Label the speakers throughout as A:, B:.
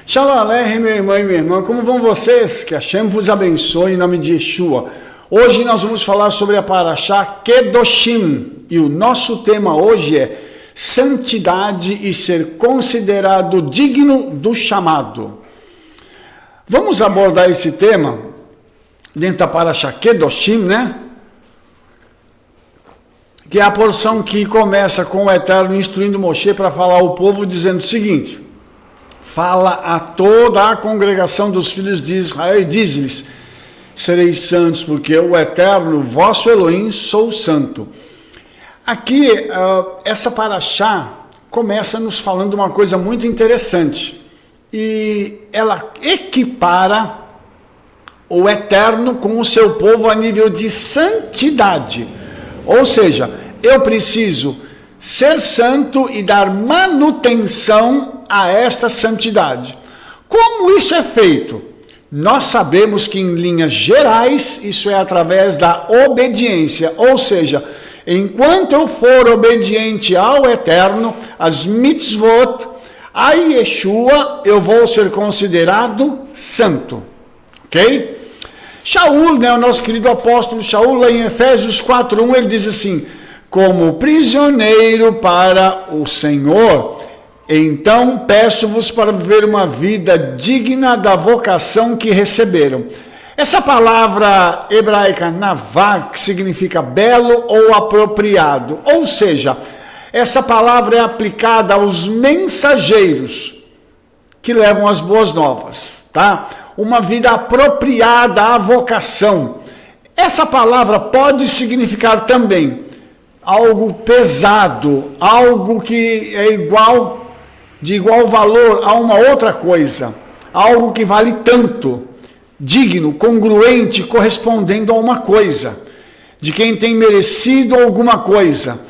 A: Shalom Aleichem, meu irmão e minha irmã, como vão vocês? Que Hashem vos abençoe em nome de Yeshua. Hoje nós vamos falar sobre a Parashá Kedoshim e o nosso tema hoje é santidade e ser considerado digno do chamado. Vamos abordar esse tema dentro da Parashá Kedoshim, né? Que é a porção que começa com o Eterno instruindo Moshe para falar ao povo dizendo o seguinte: fala a toda a congregação dos filhos de Israel e diz-lhes: sereis santos, porque o Eterno, vosso Elohim, sou santo. Aqui, essa Parashá começa nos falando uma coisa muito interessante. E ela equipara o Eterno com o seu povo a nível de santidade. Ou seja, eu preciso ser santo e dar manutenção a esta santidade. Como isso é feito? Nós sabemos que em linhas gerais, isso é através da obediência, ou seja, enquanto eu for obediente ao Eterno, as mitzvot, a Yeshua, eu vou ser considerado santo, ok? Shaul, né, o nosso querido apóstolo Shaul, lá em Efésios 4:1, ele diz assim: como prisioneiro para o Senhor, então peço-vos para viver uma vida digna da vocação que receberam. Essa palavra hebraica navá, que significa belo ou apropriado, ou seja, essa palavra é aplicada aos mensageiros que levam as boas novas, tá? Uma vida apropriada à vocação. Essa palavra pode significar também algo pesado, algo que é de igual valor a uma outra coisa, algo que vale tanto, digno, congruente, correspondendo a uma coisa, de quem tem merecido alguma coisa,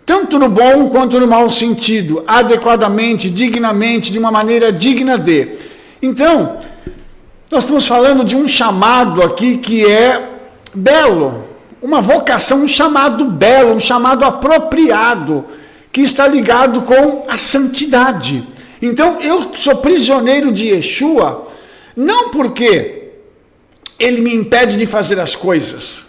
A: tanto no bom quanto no mau sentido, adequadamente, dignamente, de uma maneira digna de. Então, nós estamos falando de um chamado aqui que é belo, uma vocação, um chamado belo, um chamado apropriado, que está ligado com a santidade. Então, eu sou prisioneiro de Yeshua, não porque ele me impede de fazer as coisas,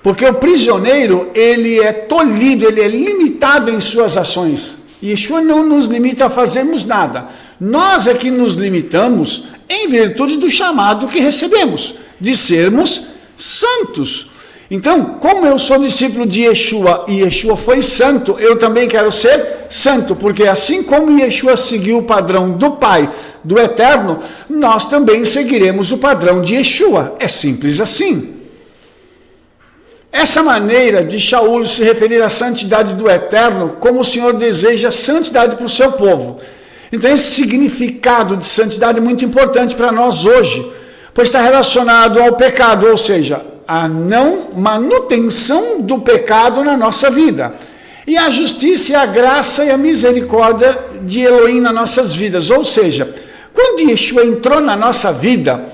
A: porque o prisioneiro, ele é tolhido, ele é limitado em suas ações. Yeshua não nos limita a fazermos nada. Nós é que nos limitamos em virtude do chamado que recebemos, de sermos santos. Então, como eu sou discípulo de Yeshua e Yeshua foi santo, eu também quero ser santo, porque assim como Yeshua seguiu o padrão do Pai, do Eterno, nós também seguiremos o padrão de Yeshua. É simples assim. Essa maneira de Shaul se referir à santidade do Eterno, como o Senhor deseja santidade para o seu povo. Então, esse significado de santidade é muito importante para nós hoje, pois está relacionado ao pecado, ou seja, a não manutenção do pecado na nossa vida, e a justiça, a graça e a misericórdia de Elohim nas nossas vidas. Ou seja, quando Yeshua entrou na nossa vida,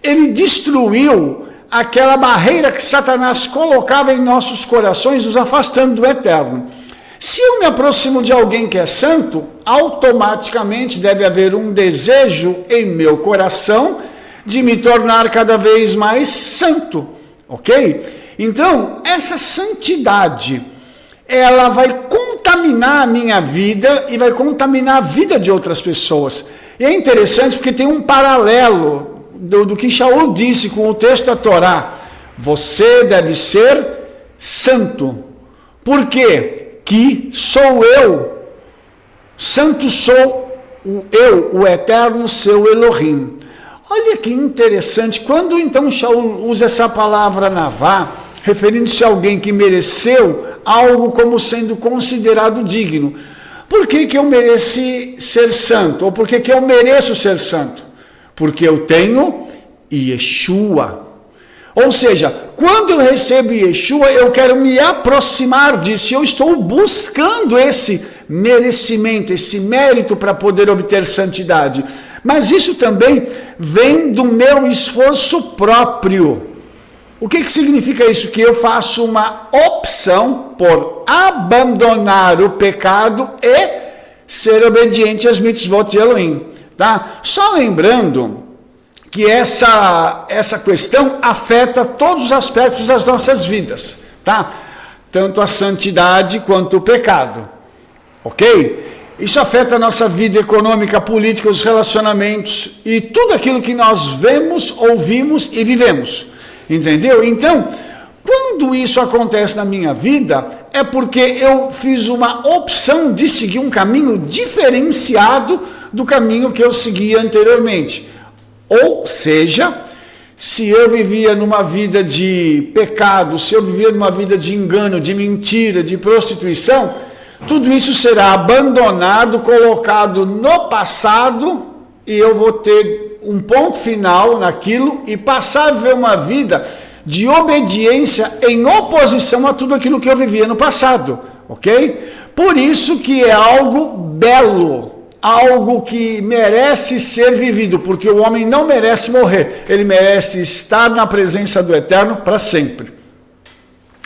A: ele destruiu aquela barreira que Satanás colocava em nossos corações, nos afastando do Eterno. Se eu me aproximo de alguém que é santo, automaticamente deve haver um desejo em meu coração de me tornar cada vez mais santo, ok? Então, essa santidade, ela vai contaminar a minha vida e vai contaminar a vida de outras pessoas. E é interessante porque tem um paralelo do que Shaul disse com o texto da Torá: você deve ser santo. Por quê? Que sou eu, santo sou eu, o Eterno, seu Elohim. Olha que interessante, quando então Shaul usa essa palavra navá, referindo-se a alguém que mereceu algo como sendo considerado digno. Por que eu mereci ser santo? Ou por que eu mereço ser santo? Porque eu tenho Yeshua. Ou seja, quando eu recebo Yeshua, eu quero me aproximar disso, eu estou buscando esse merecimento, esse mérito para poder obter santidade. Mas isso também vem do meu esforço próprio. O que significa isso? Que eu faço uma opção por abandonar o pecado e ser obediente às mitzvot de Elohim. tá? Só lembrando que essa questão afeta todos os aspectos das nossas vidas, tá? Tanto a santidade quanto o pecado, ok? Isso afeta a nossa vida econômica, política, os relacionamentos e tudo aquilo que nós vemos, ouvimos e vivemos, entendeu? Então, quando isso acontece na minha vida, é porque eu fiz uma opção de seguir um caminho diferenciado do caminho que eu seguia anteriormente. Ou seja, se eu vivia numa vida de pecado, se eu vivia numa vida de engano, de mentira, de prostituição, tudo isso será abandonado, colocado no passado, e eu vou ter um ponto final naquilo e passar a viver uma vida de obediência em oposição a tudo aquilo que eu vivia no passado, ok? Por isso que é algo belo, algo que merece ser vivido, porque o homem não merece morrer, ele merece estar na presença do Eterno para sempre.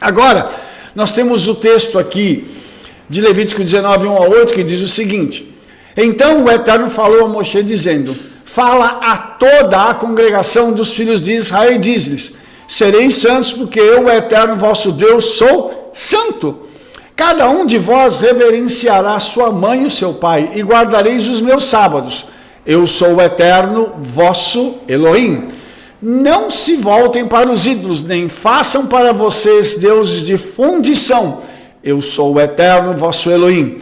A: Agora, nós temos o texto aqui de Levítico 19, 1 a 8, que diz o seguinte: então o Eterno falou a Moshe dizendo, fala a toda a congregação dos filhos de Israel e diz-lhes, sereis santos, porque eu, o Eterno vosso Deus, sou santo. Cada um de vós reverenciará sua mãe e o seu pai, e guardareis os meus sábados. Eu sou o Eterno vosso Elohim. Não se voltem para os ídolos, nem façam para vocês deuses de fundição. Eu sou o Eterno vosso Elohim.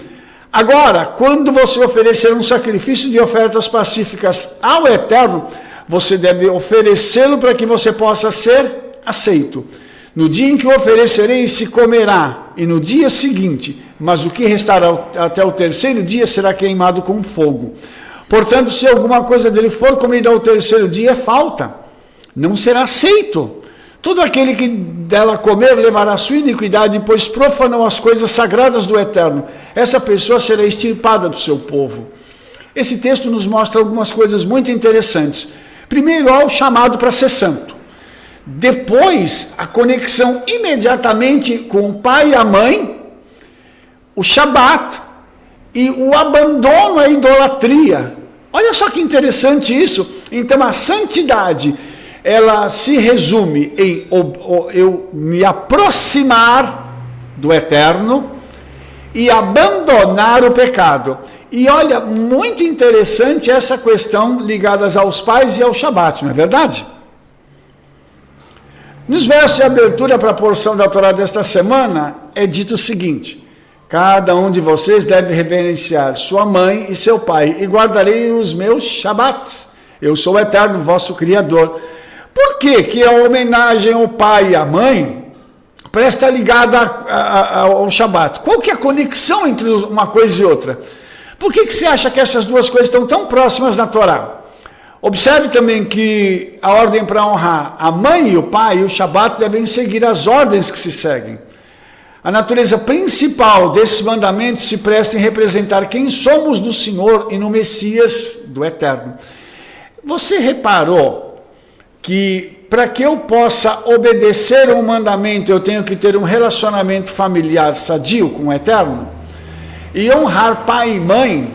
A: Agora, quando você oferecer um sacrifício de ofertas pacíficas ao Eterno, você deve oferecê-lo para que você possa ser aceito. No dia em que o oferecereis, se comerá, e no dia seguinte, mas o que restará até o terceiro dia será queimado com fogo. Portanto, se alguma coisa dele for comida ao terceiro dia, é falta, não será aceito. Todo aquele que dela comer levará sua iniquidade, pois profanou as coisas sagradas do Eterno. Essa pessoa será extirpada do seu povo. Esse texto nos mostra algumas coisas muito interessantes. Primeiro, há o chamado para ser santo. Depois, a conexão imediatamente com o pai e a mãe, o Shabat e o abandono à idolatria. Olha só que interessante isso. Então, a santidade, ela se resume em eu me aproximar do Eterno e abandonar o pecado. E olha, muito interessante essa questão ligada aos pais e ao Shabat, não é verdade? Nos versos de abertura para a porção da Torá desta semana, é dito o seguinte: cada um de vocês deve reverenciar sua mãe e seu pai, e guardarei os meus Shabats. Eu sou o Eterno, vosso Criador. Por que a homenagem ao pai e à mãe está ligada ao Shabat? Qual que é a conexão entre uma coisa e outra? Por que você acha que essas duas coisas estão tão próximas na Torá? Observe também que a ordem para honrar a mãe e o pai e o Shabat devem seguir as ordens que se seguem. A natureza principal desses mandamentos se presta em representar quem somos no Senhor e no Messias do Eterno. Você reparou que para que eu possa obedecer um mandamento, eu tenho que ter um relacionamento familiar sadio com o Eterno? E honrar pai e mãe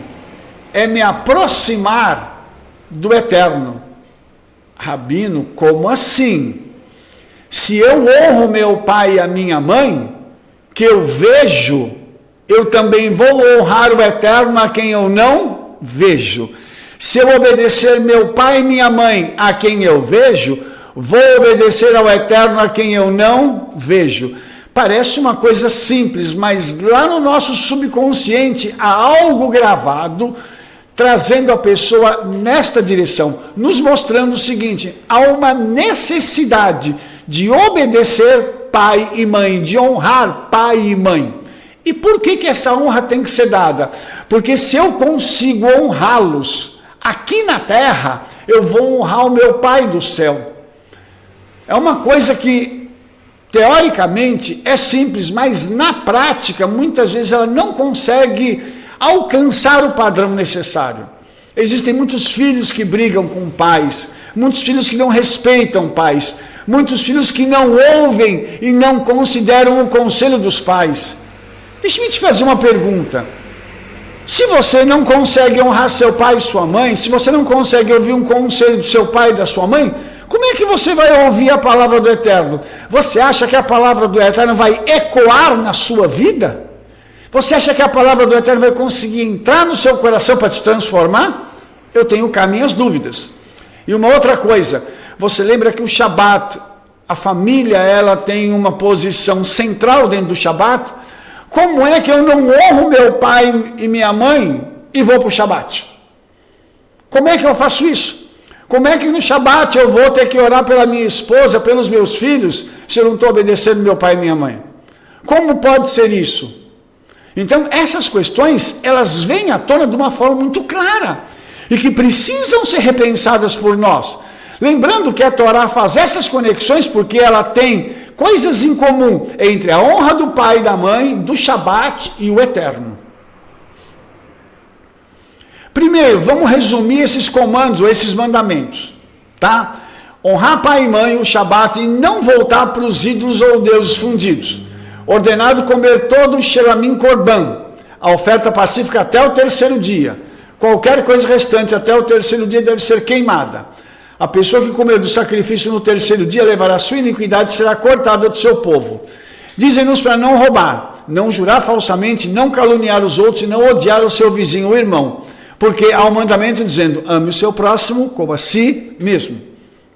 A: é me aproximar do Eterno. Rabino, como assim? Se eu honro meu pai e a minha mãe, que eu vejo, eu também vou honrar o Eterno a quem eu não vejo. Se eu obedecer meu pai e minha mãe a quem eu vejo, vou obedecer ao Eterno a quem eu não vejo. Parece uma coisa simples, mas lá no nosso subconsciente há algo gravado, trazendo a pessoa nesta direção, nos mostrando o seguinte: há uma necessidade de obedecer pai e mãe, de honrar pai e mãe. E por que essa honra tem que ser dada? Porque se eu consigo honrá-los aqui na terra, eu vou honrar o meu pai do céu. É uma coisa que, teoricamente, é simples, mas na prática, muitas vezes ela não consegue alcançar o padrão necessário. Existem muitos filhos que brigam com pais, muitos filhos que não respeitam pais, muitos filhos que não ouvem e não consideram o conselho dos pais. Deixa eu te fazer uma pergunta. Se você não consegue honrar seu pai e sua mãe, se você não consegue ouvir um conselho do seu pai e da sua mãe, como é que você vai ouvir a palavra do Eterno? Você acha que a palavra do Eterno vai ecoar na sua vida? Você acha que a palavra do Eterno vai conseguir entrar no seu coração para te transformar? Eu tenho cá minhas dúvidas. E uma outra coisa, você lembra que o Shabat, a família, ela tem uma posição central dentro do Shabat? Como é que eu não honro meu pai e minha mãe e vou para o Shabat? Como é que eu faço isso? Como é que no Shabat eu vou ter que orar pela minha esposa, pelos meus filhos, se eu não estou obedecendo meu pai e minha mãe? Como pode ser isso? Então, essas questões, elas vêm à tona de uma forma muito clara e que precisam ser repensadas por nós. Lembrando que a Torá faz essas conexões porque ela tem coisas em comum entre a honra do pai e da mãe, do Shabat e o Eterno. Primeiro, vamos resumir esses comandos, ou esses mandamentos, tá? Honrar pai e mãe, o Shabat, e não voltar para os ídolos ou deuses fundidos. Ordenado comer todo o Shelamim Korban, a oferta pacífica até o terceiro dia. Qualquer coisa restante até o terceiro dia deve ser queimada. A pessoa que comer do sacrifício no terceiro dia levará sua iniquidade e será cortada do seu povo. Dizem-nos para não roubar, não jurar falsamente, não caluniar os outros e não odiar o seu vizinho ou irmão. Porque há um mandamento dizendo, ame o seu próximo como a si mesmo.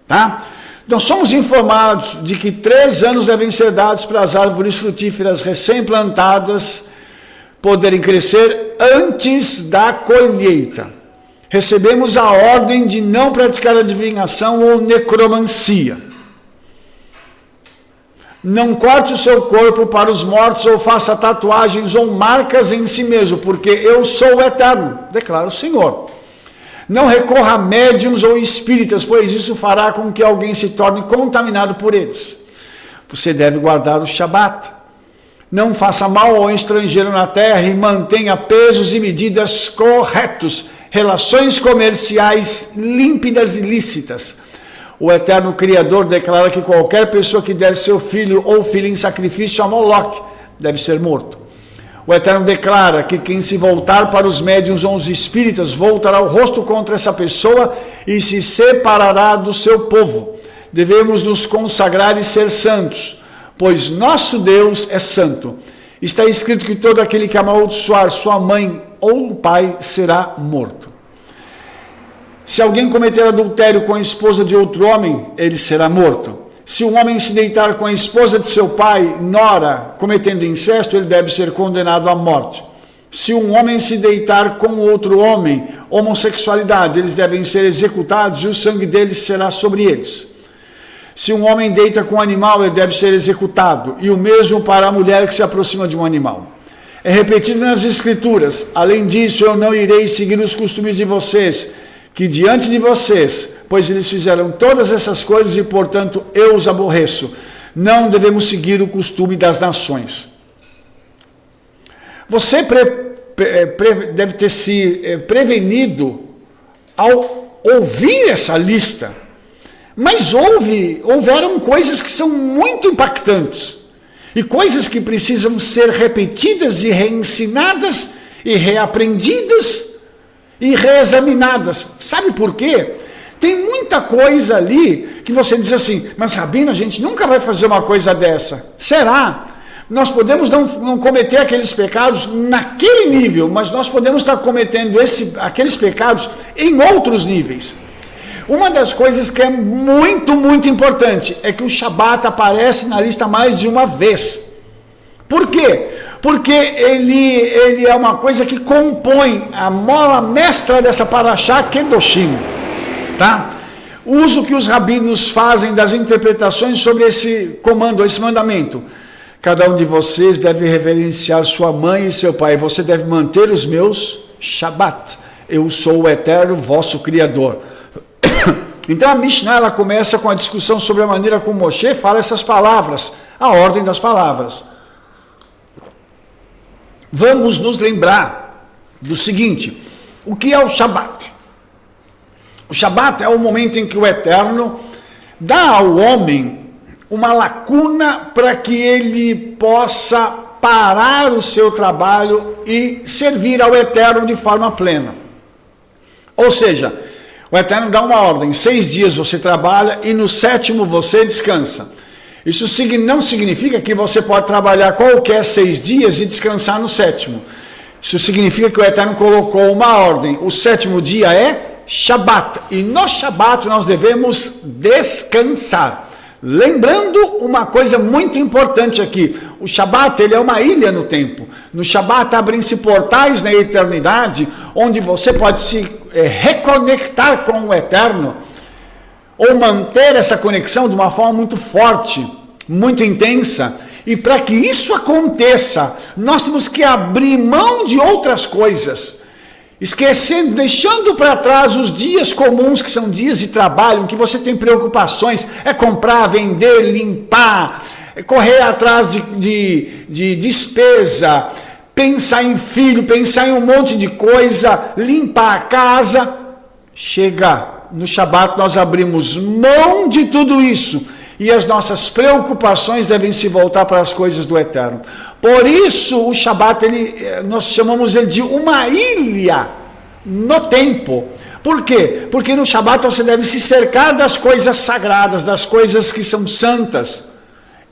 A: Tá? Nós somos informados de que 3 anos devem ser dados para as árvores frutíferas recém-plantadas poderem crescer antes da colheita. Recebemos a ordem de não praticar adivinhação ou necromancia. Não corte o seu corpo para os mortos ou faça tatuagens ou marcas em si mesmo, porque eu sou o Eterno, declara o Senhor. Não recorra a médiuns ou espíritas, pois isso fará com que alguém se torne contaminado por eles. Você deve guardar o Shabat. Não faça mal ao estrangeiro na terra e mantenha pesos e medidas corretos, relações comerciais límpidas e lícitas. O Eterno Criador declara que qualquer pessoa que der seu filho ou filha em sacrifício a Moloque deve ser morto. O Eterno declara que quem se voltar para os médiuns ou os espíritas voltará o rosto contra essa pessoa e se separará do seu povo. Devemos nos consagrar e ser santos, pois nosso Deus é santo. Está escrito que todo aquele que amaldiçoar sua mãe ou o pai será morto. Se alguém cometer adultério com a esposa de outro homem, ele será morto. Se um homem se deitar com a esposa de seu pai, nora, cometendo incesto, ele deve ser condenado à morte. Se um homem se deitar com outro homem, homossexualidade, eles devem ser executados e o sangue deles será sobre eles. Se um homem deita com um animal, ele deve ser executado, e o mesmo para a mulher que se aproxima de um animal. É repetido nas Escrituras, além disso, eu não irei seguir os costumes de vocês, que diante de vocês, pois eles fizeram todas essas coisas e, portanto, eu os aborreço. Não devemos seguir o costume das nações. Você deve ter se prevenido ao ouvir essa lista, mas houveram coisas que são muito impactantes, e coisas que precisam ser repetidas e reensinadas e reaprendidas e reexaminadas. Sabe por quê? Tem muita coisa ali que você diz assim, mas Rabino, a gente nunca vai fazer uma coisa dessa. Será? Nós podemos não cometer aqueles pecados naquele nível, mas nós podemos estar cometendo aqueles pecados em outros níveis. Uma das coisas que é muito, muito importante é que o Shabat aparece na lista mais de uma vez. Por quê? Porque ele é uma coisa que compõe a mola mestra dessa Parashá Kedoshim, tá? O uso que os rabinos fazem das interpretações sobre esse comando, esse mandamento. Cada um de vocês deve reverenciar sua mãe e seu pai. Você deve manter os meus Shabat. Eu sou o Eterno, vosso Criador. Então a Mishnah, ela começa com a discussão sobre a maneira como Moshe fala essas palavras, a ordem das palavras. Vamos nos lembrar do seguinte, o que é o Shabat? O Shabat é o momento em que o Eterno dá ao homem uma lacuna para que ele possa parar o seu trabalho e servir ao Eterno de forma plena. Ou seja, o Eterno dá uma ordem: 6 dias você trabalha e no 7º você descansa. Isso não significa que você pode trabalhar qualquer 6 dias e descansar no 7º. Isso significa que o Eterno colocou uma ordem: o 7º dia é Shabat, e no Shabat nós devemos descansar. Lembrando uma coisa muito importante aqui: o Shabat, ele é uma ilha no tempo. No Shabat abrem-se portais na eternidade, onde você pode se reconectar com o Eterno, ou manter essa conexão de uma forma muito forte, muito intensa. E para que isso aconteça, nós temos que abrir mão de outras coisas, esquecendo, deixando para trás os dias comuns, que são dias de trabalho, em que você tem preocupações, é comprar, vender, limpar, correr atrás de despesa, pensar em filho, pensar em um monte de coisa, limpar a casa. Chega no Shabat, nós abrimos mão de tudo isso, e as nossas preocupações devem se voltar para as coisas do Eterno. Por isso o Shabat, nós chamamos ele de uma ilha no tempo. Por quê? Porque no Shabat você deve se cercar das coisas sagradas, das coisas que são santas,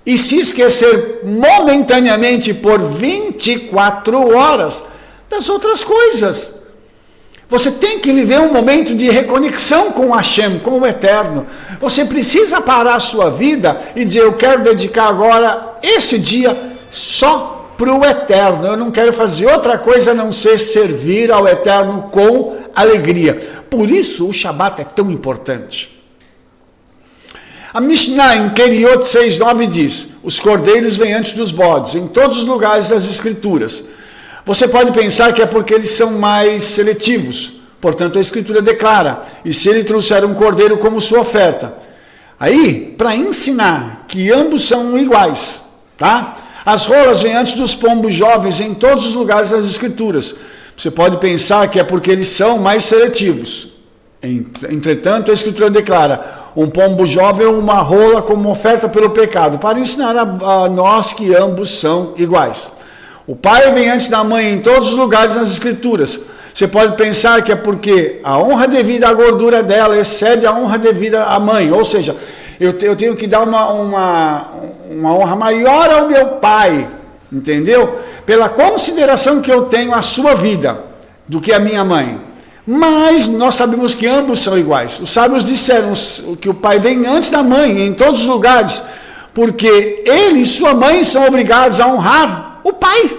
A: e se esquecer momentaneamente por 24 horas das outras coisas. Você tem que viver um momento de reconexão com Hashem, com o Eterno. Você precisa parar a sua vida e dizer: eu quero dedicar agora esse dia só para o Eterno. Eu não quero fazer outra coisa a não ser servir ao Eterno com alegria. Por isso o Shabat é tão importante. A Mishnah em Keriot 6:9 diz: os cordeiros vêm antes dos bodes, em todos os lugares das Escrituras. Você pode pensar que é porque eles são mais seletivos, portanto a Escritura declara: e se ele trouxer um cordeiro como sua oferta. Aí, para ensinar que ambos são iguais, tá? As rolas vêm antes dos pombos jovens em todos os lugares das Escrituras. Você pode pensar que é porque eles são mais seletivos. Entretanto, a Escritura declara: um pombo jovem ou uma rola como oferta pelo pecado, para ensinar a nós que ambos são iguais. O pai vem antes da mãe em todos os lugares nas Escrituras. Você pode pensar que é porque a honra devida à gordura dela excede a honra devida à mãe. Ou seja, eu tenho que dar uma honra maior ao meu pai, entendeu? Pela consideração que eu tenho à sua vida, do que a minha mãe. Mas nós sabemos que ambos são iguais. Os sábios disseram que o pai vem antes da mãe em todos os lugares, porque ele e sua mãe são obrigados a honrar o pai,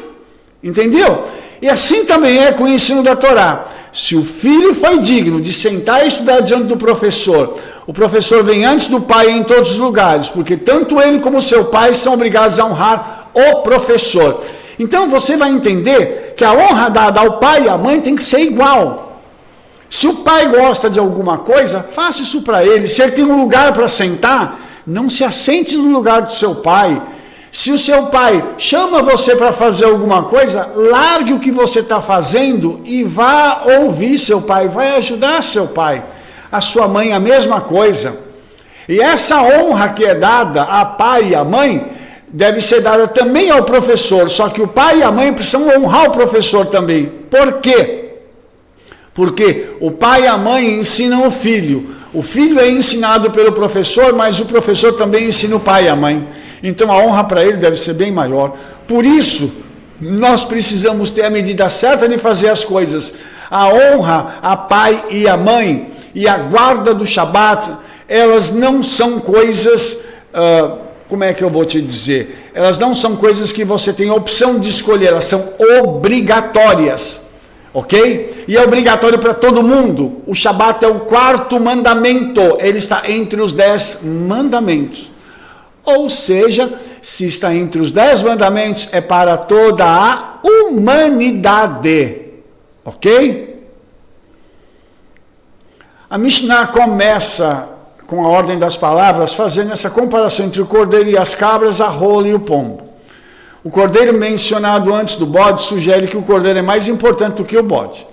A: entendeu? E assim também é com o ensino da Torá. Se o filho foi digno de sentar e estudar diante do professor, o professor vem antes do pai em todos os lugares, porque tanto ele como seu pai são obrigados a honrar o professor. Então você vai entender que a honra dada ao pai e à mãe tem que ser igual. Se o pai gosta de alguma coisa, faça isso para ele. Se ele tem um lugar para sentar, não se assente no lugar do seu pai. Se o seu pai chama você para fazer alguma coisa, largue o que você está fazendo e vá ouvir seu pai, vai ajudar seu pai. A sua mãe a mesma coisa. E essa honra que é dada a pai e a mãe, deve ser dada também ao professor, só que o pai e a mãe precisam honrar o professor também. Por quê? Porque o pai e a mãe ensinam o filho é ensinado pelo professor, mas o professor também ensina o pai e a mãe. Então a honra para ele deve ser bem maior. Por isso, nós precisamos ter a medida certa de fazer as coisas. A honra a pai e a mãe e a guarda do Shabat, elas não são coisas, como é que eu vou te dizer? Elas não são coisas que você tem opção de escolher, elas são obrigatórias. Ok? E é obrigatório para todo mundo. O Shabat é o 4º mandamento, ele está entre os 10 mandamentos. Ou seja, se está entre os 10 mandamentos, é para toda a humanidade. Ok? A Mishnah começa com a ordem das palavras, fazendo essa comparação entre o cordeiro e as cabras, a rola e o pombo. O cordeiro mencionado antes do bode sugere que o cordeiro é mais importante do que o bode.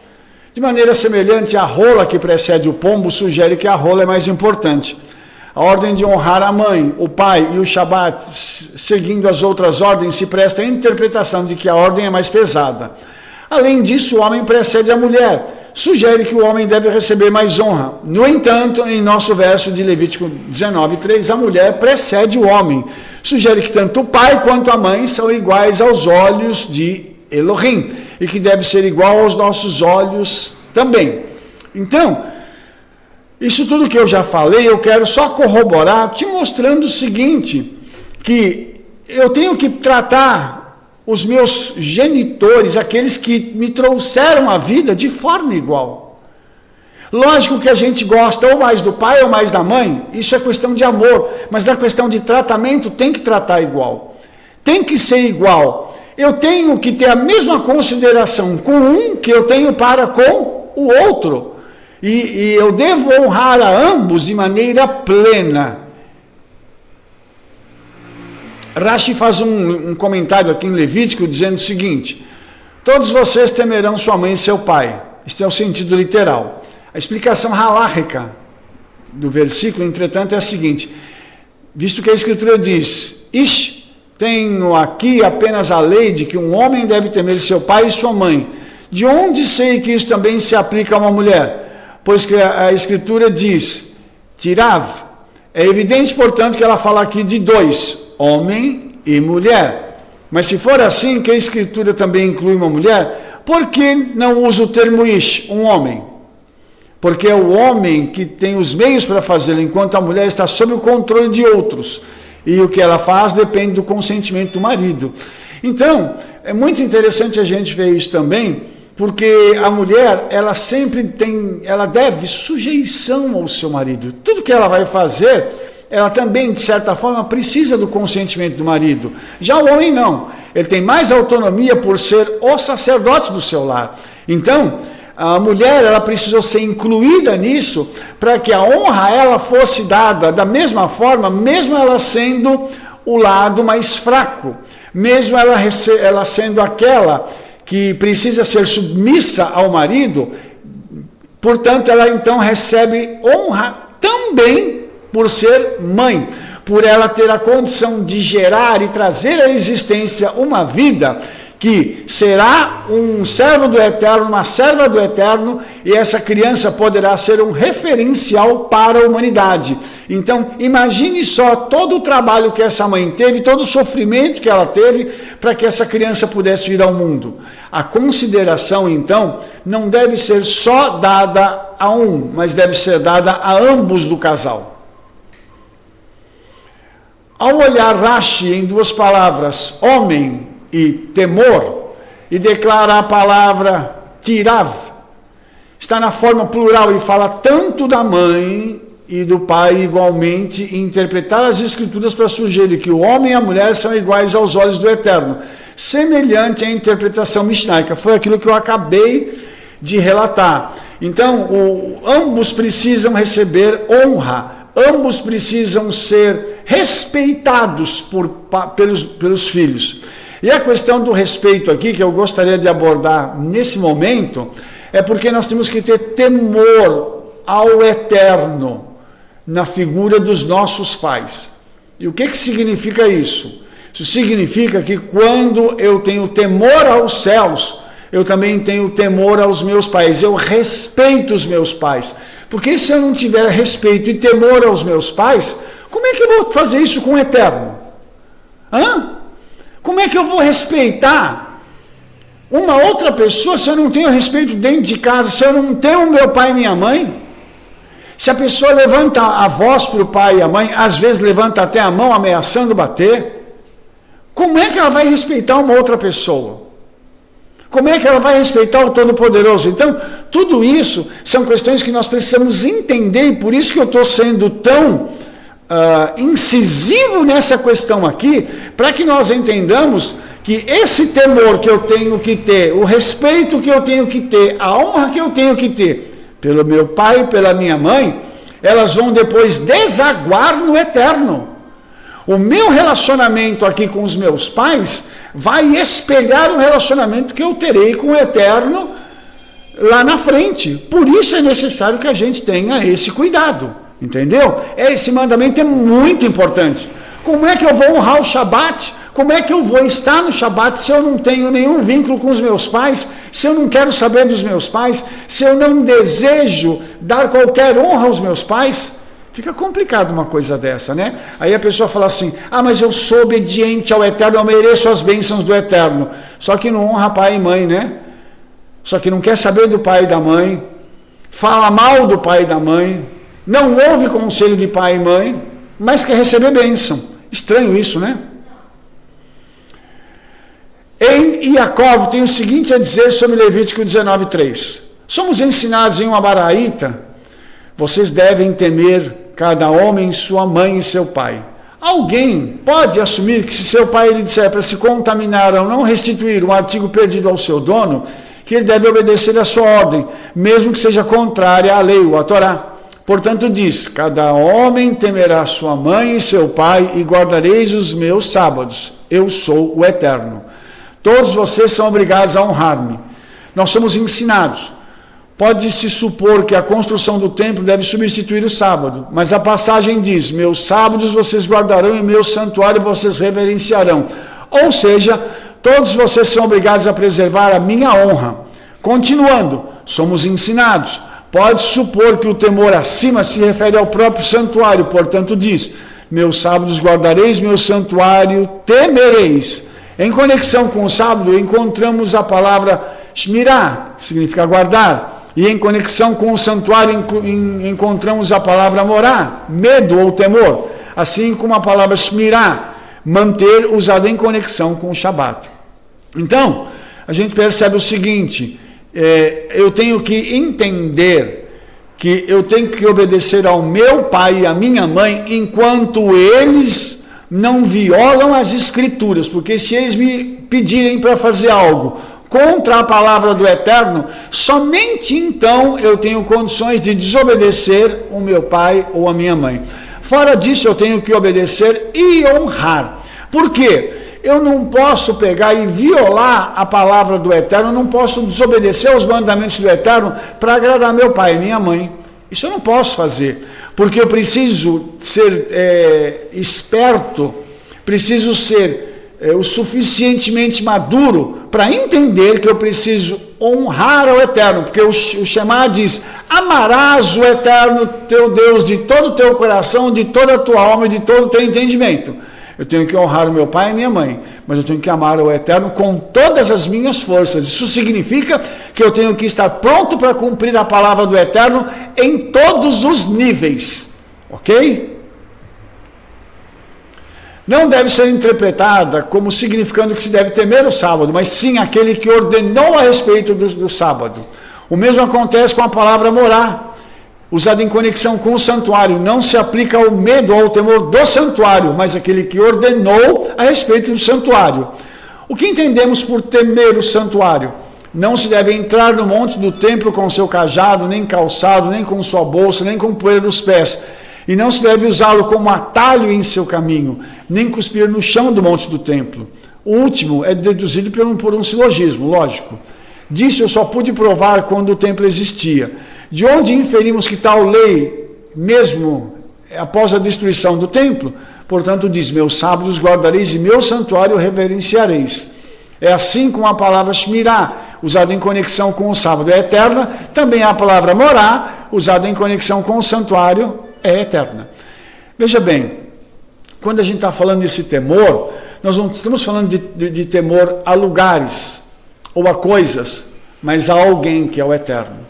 A: De maneira semelhante, a rola que precede o pombo sugere que a rola é mais importante. A ordem de honrar a mãe, o pai e o Shabat, seguindo as outras ordens, se presta a interpretação de que a ordem é mais pesada. Além disso, o homem precede a mulher, sugere que o homem deve receber mais honra. No entanto, em nosso verso de Levítico 19:3, a mulher precede o homem, sugere que tanto o pai quanto a mãe são iguais aos olhos de Elohim, e que deve ser igual aos nossos olhos também. Então, isso tudo que eu já falei, eu quero só corroborar, te mostrando o seguinte, que eu tenho que tratar os meus genitores, aqueles que me trouxeram a vida, de forma igual. Lógico que a gente gosta ou mais do pai ou mais da mãe, isso é questão de amor, mas na questão de tratamento tem que tratar igual. Tem que ser igual. Eu tenho que ter a mesma consideração com um que eu tenho para com o outro. E eu devo honrar a ambos de maneira plena. Rashi faz um comentário aqui em Levítico dizendo o seguinte: todos vocês temerão sua mãe e seu pai. Este é o sentido literal. A explicação halakhica do versículo, entretanto, é a seguinte: visto que a Escritura diz, tenho aqui apenas a lei de que um homem deve temer seu pai e sua mãe. De onde sei que isso também se aplica a uma mulher? Pois que a Escritura diz, tirav. É evidente, portanto, que ela fala aqui de dois, homem e mulher. Mas se for assim, que a Escritura também inclui uma mulher, por que não usa o termo ish, um homem? Porque é o homem que tem os meios para fazê-lo, enquanto a mulher está sob o controle de outros. E o que ela faz depende do consentimento do marido. Então, é muito interessante a gente ver isso também, porque a mulher, ela deve sujeição ao seu marido. Tudo que ela vai fazer, ela também, de certa forma, precisa do consentimento do marido. Já o homem não. Ele tem mais autonomia por ser o sacerdote do seu lar. Então, a mulher, ela precisou ser incluída nisso, para que a honra a ela fosse dada da mesma forma, mesmo ela sendo o lado mais fraco, mesmo ela sendo aquela que precisa ser submissa ao marido. Portanto, ela então recebe honra também por ser mãe, por ela ter a condição de gerar e trazer à existência uma vida que será um servo do Eterno, uma serva do Eterno, e essa criança poderá ser um referencial para a humanidade. Então, imagine só todo o trabalho que essa mãe teve, todo o sofrimento que ela teve, para que essa criança pudesse vir ao mundo. A consideração, então, não deve ser só dada a um, mas deve ser dada a ambos do casal. Ao olhar Rashi em duas palavras, homem e temor, e declara a palavra tirav, está na forma plural e fala tanto da mãe e do pai igualmente, e interpretar as Escrituras para sugerir que o homem e a mulher são iguais aos olhos do Eterno, semelhante à interpretação mishnaica. Foi aquilo que eu acabei de relatar. Então, ambos precisam receber honra, ambos precisam ser respeitados pelos filhos. E a questão do respeito aqui, que eu gostaria de abordar nesse momento, é porque nós temos que ter temor ao Eterno na figura dos nossos pais. E o que significa isso? Isso significa que quando eu tenho temor aos céus, eu também tenho temor aos meus pais, eu respeito os meus pais. Porque se eu não tiver respeito e temor aos meus pais, como é que eu vou fazer isso com o Eterno? Como é que eu vou respeitar uma outra pessoa se eu não tenho respeito dentro de casa, se eu não tenho meu pai e minha mãe? Se a pessoa levanta a voz para o pai e a mãe, às vezes levanta até a mão ameaçando bater, como é que ela vai respeitar uma outra pessoa? Como é que ela vai respeitar o Todo-Poderoso? Então, tudo isso são questões que nós precisamos entender, e por isso que eu estou sendo tão incisivo nessa questão aqui, para que nós entendamos que esse temor que eu tenho que ter, o respeito que eu tenho que ter, a honra que eu tenho que ter pelo meu pai e pela minha mãe, elas vão depois desaguar no Eterno. O meu relacionamento aqui com os meus pais vai espelhar o relacionamento que eu terei com o Eterno lá na frente. Por isso é necessário que a gente tenha esse cuidado. Entendeu? Esse mandamento é muito importante. Como é que eu vou honrar o Shabat? Como é que eu vou estar no Shabat se eu não tenho nenhum vínculo com os meus pais? Se eu não quero saber dos meus pais? Se eu não desejo dar qualquer honra aos meus pais? Fica complicado uma coisa dessa, né? Aí a pessoa fala assim, mas eu sou obediente ao Eterno, eu mereço as bênçãos do Eterno. Só que não honra pai e mãe, né? Só que não quer saber do pai e da mãe, fala mal do pai e da mãe, não ouve conselho de pai e mãe, mas quer receber bênção. Estranho isso, né? Em Iacov tem o seguinte a dizer sobre Levítico 19:3. Somos ensinados em uma baraíta, vocês devem temer cada homem sua mãe e seu pai. Alguém pode assumir que se seu pai lhe disser para se contaminar ou não restituir um artigo perdido ao seu dono, que ele deve obedecer a sua ordem, mesmo que seja contrária à lei ou à Torá. Portanto diz, cada homem temerá sua mãe e seu pai e guardareis os meus sábados. Eu sou o Eterno. Todos vocês são obrigados a honrar-me. Nós somos ensinados. Pode-se supor que a construção do templo deve substituir o sábado, mas a passagem diz, meus sábados vocês guardarão e meu santuário vocês reverenciarão. Ou seja, todos vocês são obrigados a preservar a minha honra. Continuando, somos ensinados. Pode supor que o temor acima se refere ao próprio santuário, portanto diz, meus sábados guardareis, meu santuário temereis. Em conexão com o sábado, encontramos a palavra shmirá, que significa guardar, e em conexão com o santuário, encontramos a palavra morá, medo ou temor, assim como a palavra shmirá, manter, usada em conexão com o Shabat. Então, a gente percebe o seguinte, eu tenho que entender que eu tenho que obedecer ao meu pai e à minha mãe enquanto eles não violam as escrituras, porque se eles me pedirem para fazer algo contra a palavra do Eterno, somente então eu tenho condições de desobedecer o meu pai ou a minha mãe. Fora disso eu tenho que obedecer e honrar. Por quê? Eu não posso pegar e violar a palavra do Eterno, eu não posso desobedecer aos mandamentos do Eterno para agradar meu pai e minha mãe. Isso eu não posso fazer, porque eu preciso ser esperto, preciso ser o suficientemente maduro para entender que eu preciso honrar ao Eterno, porque o Shema diz, amarás o Eterno teu Deus de todo o teu coração, de toda a tua alma e de todo o teu entendimento. Eu tenho que honrar o meu pai e minha mãe, mas eu tenho que amar o Eterno com todas as minhas forças. Isso significa que eu tenho que estar pronto para cumprir a palavra do Eterno em todos os níveis. Ok? Não deve ser interpretada como significando que se deve temer o sábado, mas sim aquele que ordenou a respeito do sábado. O mesmo acontece com a palavra morá, usado em conexão com o santuário, não se aplica ao medo ou ao temor do santuário, mas aquele que ordenou a respeito do santuário. O que entendemos por temer o santuário? Não se deve entrar no monte do templo com seu cajado, nem calçado, nem com sua bolsa, nem com poeira dos pés. E não se deve usá-lo como atalho em seu caminho, nem cuspir no chão do monte do templo. O último é deduzido por um silogismo, lógico. Disso eu só pude provar quando o templo existia. De onde inferimos que tal lei, mesmo após a destruição do templo, portanto diz, meus sábados guardareis e meu santuário reverenciareis. É assim como a palavra shmirá, usada em conexão com o sábado, é eterna, também a palavra morá, usada em conexão com o santuário, é eterna. Veja bem, quando a gente está falando desse temor, nós não estamos falando de temor a lugares ou a coisas, mas a alguém que é o Eterno.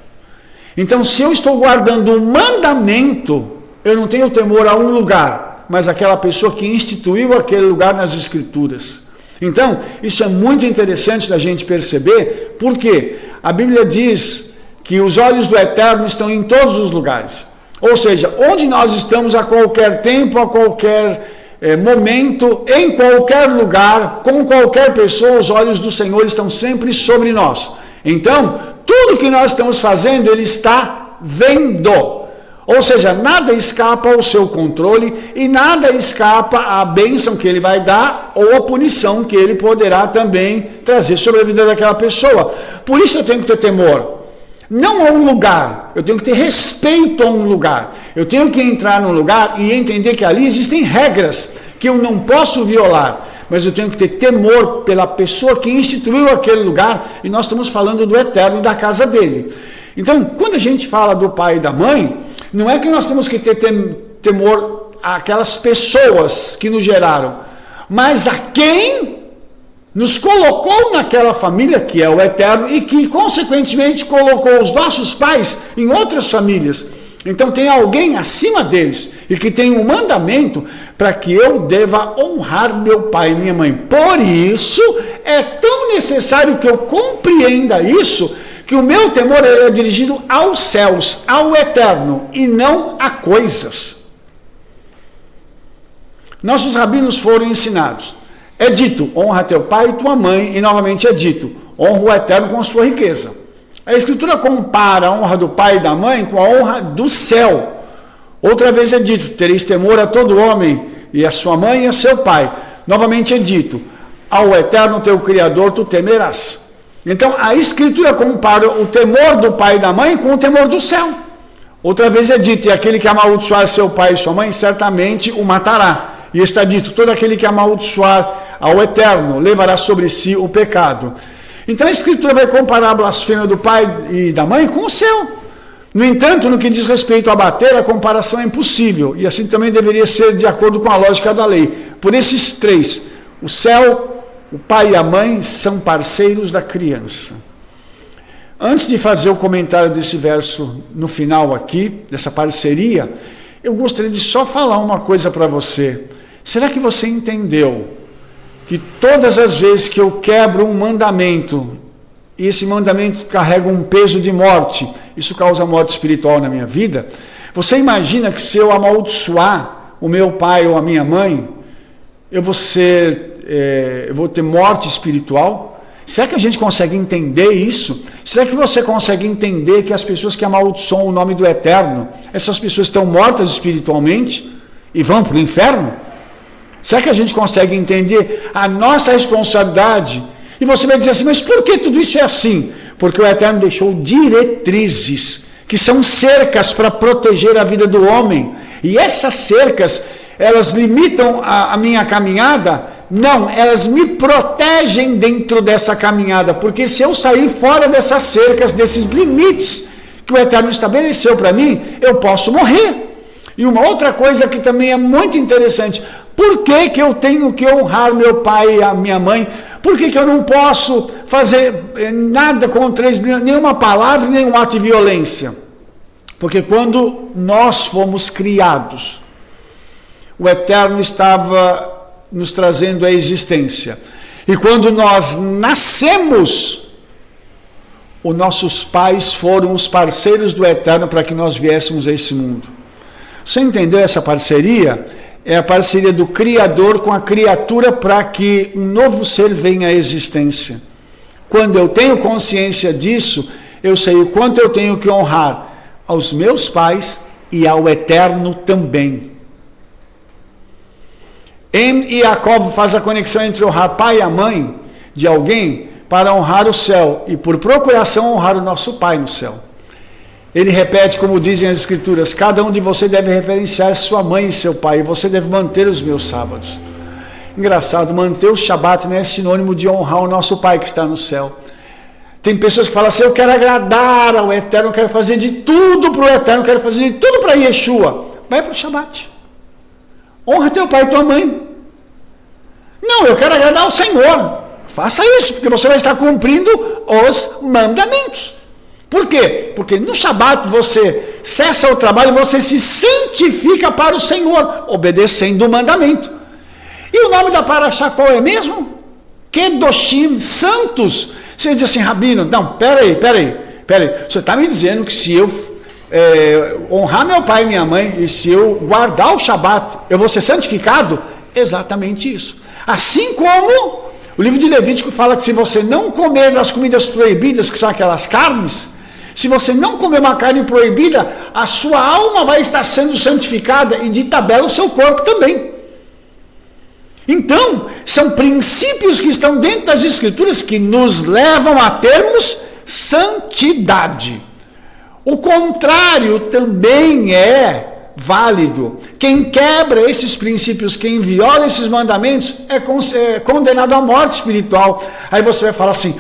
A: Então, se eu estou guardando um mandamento, eu não tenho temor a um lugar, mas aquela pessoa que instituiu aquele lugar nas Escrituras. Então, isso é muito interessante da gente perceber, porque a Bíblia diz que os olhos do Eterno estão em todos os lugares. Ou seja, onde nós estamos a qualquer tempo, a qualquer momento, em qualquer lugar, com qualquer pessoa, os olhos do Senhor estão sempre sobre nós. Então, tudo que nós estamos fazendo, Ele está vendo. Ou seja, nada escapa ao seu controle e nada escapa à bênção que Ele vai dar ou à punição que Ele poderá também trazer sobre a vida daquela pessoa. Por isso eu tenho que ter temor. Não a um lugar, eu tenho que ter respeito a um lugar. Eu tenho que entrar num lugar e entender que ali existem regras que eu não posso violar, mas eu tenho que ter temor pela pessoa que instituiu aquele lugar, e nós estamos falando do Eterno e da casa dele. Então, quando a gente fala do pai e da mãe, não é que nós temos que ter temor àquelas pessoas que nos geraram, mas a quem nos colocou naquela família, que é o Eterno, e que, consequentemente, colocou os nossos pais em outras famílias. Então, tem alguém acima deles, e que tem um mandamento para que eu deva honrar meu pai e minha mãe. Por isso, é tão necessário que eu compreenda isso, que o meu temor é dirigido aos céus, ao Eterno, e não a coisas. Nossos rabinos foram ensinados. É dito, honra teu pai e tua mãe, e novamente é dito, honra o Eterno com a sua riqueza. A Escritura compara a honra do pai e da mãe com a honra do céu. Outra vez é dito, tereis temor a todo homem, e a sua mãe e a seu pai. Novamente é dito, ao Eterno teu Criador tu temerás. Então a Escritura compara o temor do pai e da mãe com o temor do céu. Outra vez é dito, e aquele que amaldiçoar seu pai e sua mãe, certamente o matará. E está dito, todo aquele que amaldiçoar ao Eterno levará sobre si o pecado. Então a Escritura vai comparar a blasfêmia do pai e da mãe com o céu. No entanto, no que diz respeito a bater, a comparação é impossível. E assim também deveria ser de acordo com a lógica da lei. Por esses três, o céu, o pai e a mãe são parceiros da criança. Antes de fazer o comentário desse verso no final aqui, dessa parceria, eu gostaria de só falar uma coisa para você. Será que você entendeu que todas as vezes que eu quebro um mandamento, e esse mandamento carrega um peso de morte, isso causa morte espiritual na minha vida? Você imagina que se eu amaldiçoar o meu pai ou a minha mãe, eu vou ter morte espiritual? Será que a gente consegue entender isso? Será que você consegue entender que as pessoas que amaldiçoam o nome do Eterno, essas pessoas estão mortas espiritualmente e vão para o inferno? Será que a gente consegue entender a nossa responsabilidade? E você vai dizer assim, mas por que tudo isso é assim? Porque o Eterno deixou diretrizes, que são cercas para proteger a vida do homem. E essas cercas, elas limitam a minha caminhada? Não, elas me protegem dentro dessa caminhada, porque se eu sair fora dessas cercas, desses limites que o Eterno estabeleceu para mim, eu posso morrer. E uma outra coisa que também é muito interessante, por que eu tenho que honrar meu pai e a minha mãe? Por que eu não posso fazer nada contra eles, nenhuma palavra, nenhum ato de violência? Porque quando nós fomos criados, o Eterno estava nos trazendo a existência. E quando nós nascemos, os nossos pais foram os parceiros do Eterno para que nós viéssemos a esse mundo. Você entendeu essa parceria? É a parceria do Criador com a criatura para que um novo ser venha à existência. Quando eu tenho consciência disso, eu sei o quanto eu tenho que honrar aos meus pais e ao Eterno também. E Jacob faz a conexão entre honrar pai e a mãe de alguém para honrar o céu e por procuração honrar o nosso pai no céu. Ele repete, como dizem as Escrituras, cada um de vocês deve referenciar sua mãe e seu pai, e você deve manter os meus sábados. Engraçado, manter o Shabat não é sinônimo de honrar o nosso pai que está no céu. Tem pessoas que falam assim, eu quero agradar ao Eterno, eu quero fazer de tudo para o Eterno, eu quero fazer de tudo para Yeshua. Vai para o Shabat. Honra teu pai e tua mãe. Não, eu quero agradar ao Senhor. Faça isso, porque você vai estar cumprindo os mandamentos. Por quê? Porque no Shabat você cessa o trabalho, você se santifica para o Senhor, obedecendo o mandamento. E o nome da paraxá qual é mesmo? Kedoshim, santos. Você diz assim, Rabino, não, peraí. Você está me dizendo que se eu honrar meu pai e minha mãe, e se eu guardar o Shabat, eu vou ser santificado? Exatamente isso. Assim como o livro de Levítico fala que se você não comer das comidas proibidas, que são aquelas carnes, se você não comer uma carne proibida, a sua alma vai estar sendo santificada e de tabela o seu corpo também. Então, são princípios que estão dentro das Escrituras que nos levam a termos santidade. O contrário também é válido. Quem quebra esses princípios, quem viola esses mandamentos, é condenado à morte espiritual. Aí você vai falar assim,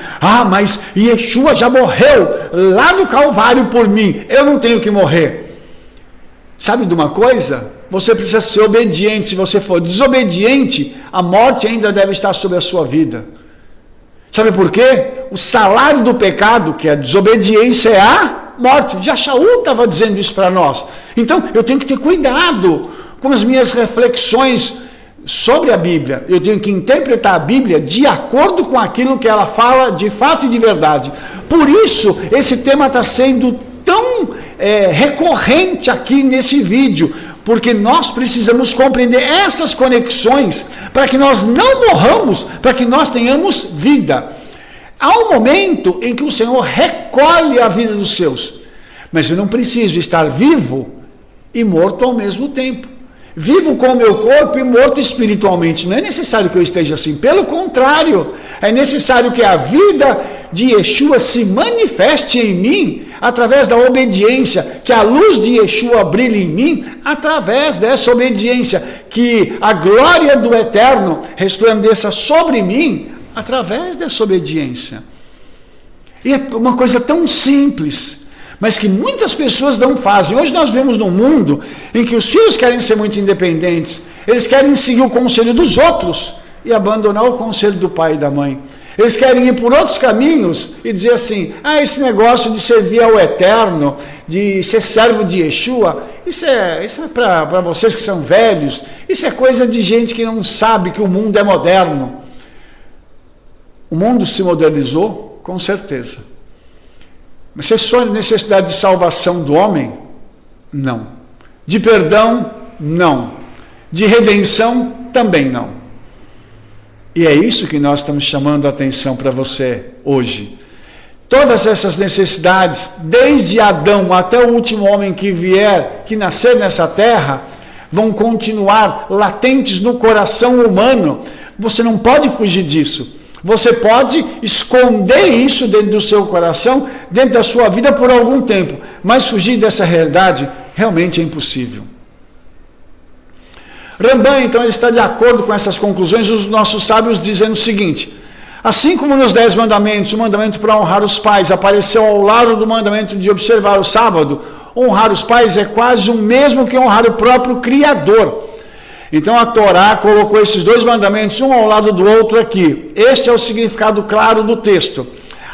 A: mas Yeshua já morreu lá no Calvário por mim, eu não tenho que morrer. Sabe de uma coisa? Você precisa ser obediente. Se você for desobediente, a morte ainda deve estar sobre a sua vida. Sabe por quê? O salário do pecado, que é a desobediência, é a morte. Já Shaul estava dizendo isso para nós. Então, eu tenho que ter cuidado com as minhas reflexões sobre a Bíblia. Eu tenho que interpretar a Bíblia de acordo com aquilo que ela fala de fato e de verdade. Por isso, esse tema está sendo tão recorrente aqui nesse vídeo, porque nós precisamos compreender essas conexões para que nós não morramos, para que nós tenhamos vida. Há um momento em que o Senhor recolhe a vida dos seus, mas eu não preciso estar vivo e morto ao mesmo tempo. Vivo com o meu corpo e morto espiritualmente. Não é necessário que eu esteja assim. Pelo contrário, é necessário que a vida de Yeshua se manifeste em mim através da obediência, que a luz de Yeshua brilhe em mim através dessa obediência, que a glória do Eterno resplandeça sobre mim através dessa obediência. E é uma coisa tão simples, mas que muitas pessoas não fazem. Hoje nós vemos num mundo em que os filhos querem ser muito independentes, eles querem seguir o conselho dos outros e abandonar o conselho do pai e da mãe. Eles querem ir por outros caminhos e dizer assim, esse negócio de servir ao Eterno, de ser servo de Yeshua, isso é para vocês que são velhos, isso é coisa de gente que não sabe que o mundo é moderno. O mundo se modernizou, com certeza. Mas você só necessidade de salvação do homem? Não. De perdão? Não. De redenção? Também não. E é isso que nós estamos chamando a atenção para você hoje. Todas essas necessidades, desde Adão até o último homem que vier, que nascer nessa terra, vão continuar latentes no coração humano. Você não pode fugir disso. Você pode esconder isso dentro do seu coração, dentro da sua vida por algum tempo, mas fugir dessa realidade realmente é impossível. Rambam, então, ele está de acordo com essas conclusões, os nossos sábios dizendo o seguinte, assim como nos 10 mandamentos, o mandamento para honrar os pais apareceu ao lado do mandamento de observar o sábado, honrar os pais é quase o mesmo que honrar o próprio Criador. Então a Torá colocou esses 2 mandamentos um ao lado do outro aqui. Este é o significado claro do texto.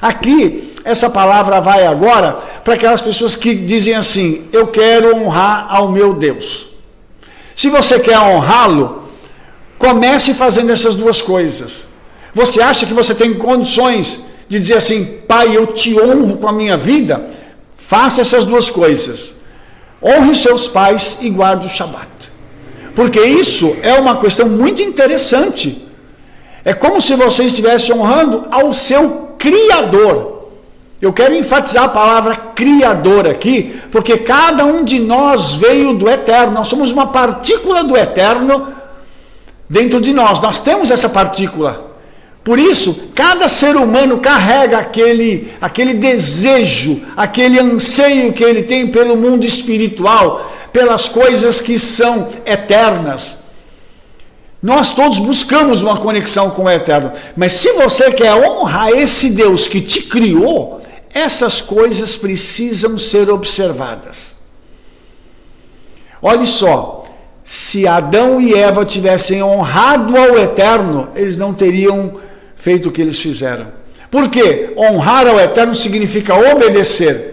A: Aqui, essa palavra vai agora para aquelas pessoas que dizem assim, eu quero honrar ao meu Deus. Se você quer honrá-lo, comece fazendo essas 2 coisas. Você acha que você tem condições de dizer assim, pai, eu te honro com a minha vida? Faça essas 2 coisas. Honre os seus pais e guarde o Shabat. Porque isso é uma questão muito interessante. É como se você estivesse honrando ao seu Criador. Eu quero enfatizar a palavra Criador aqui, porque cada um de nós veio do Eterno. Nós somos uma partícula do Eterno dentro de nós. Nós temos essa partícula. Por isso, cada ser humano carrega aquele desejo, aquele anseio que ele tem pelo mundo espiritual, pelas coisas que são eternas. Nós todos buscamos uma conexão com o Eterno. Mas se você quer honrar esse Deus que te criou, essas coisas precisam ser observadas. Olhe só, se Adão e Eva tivessem honrado ao Eterno, eles não teriam feito o que eles fizeram. Por quê? Honrar ao Eterno significa obedecer.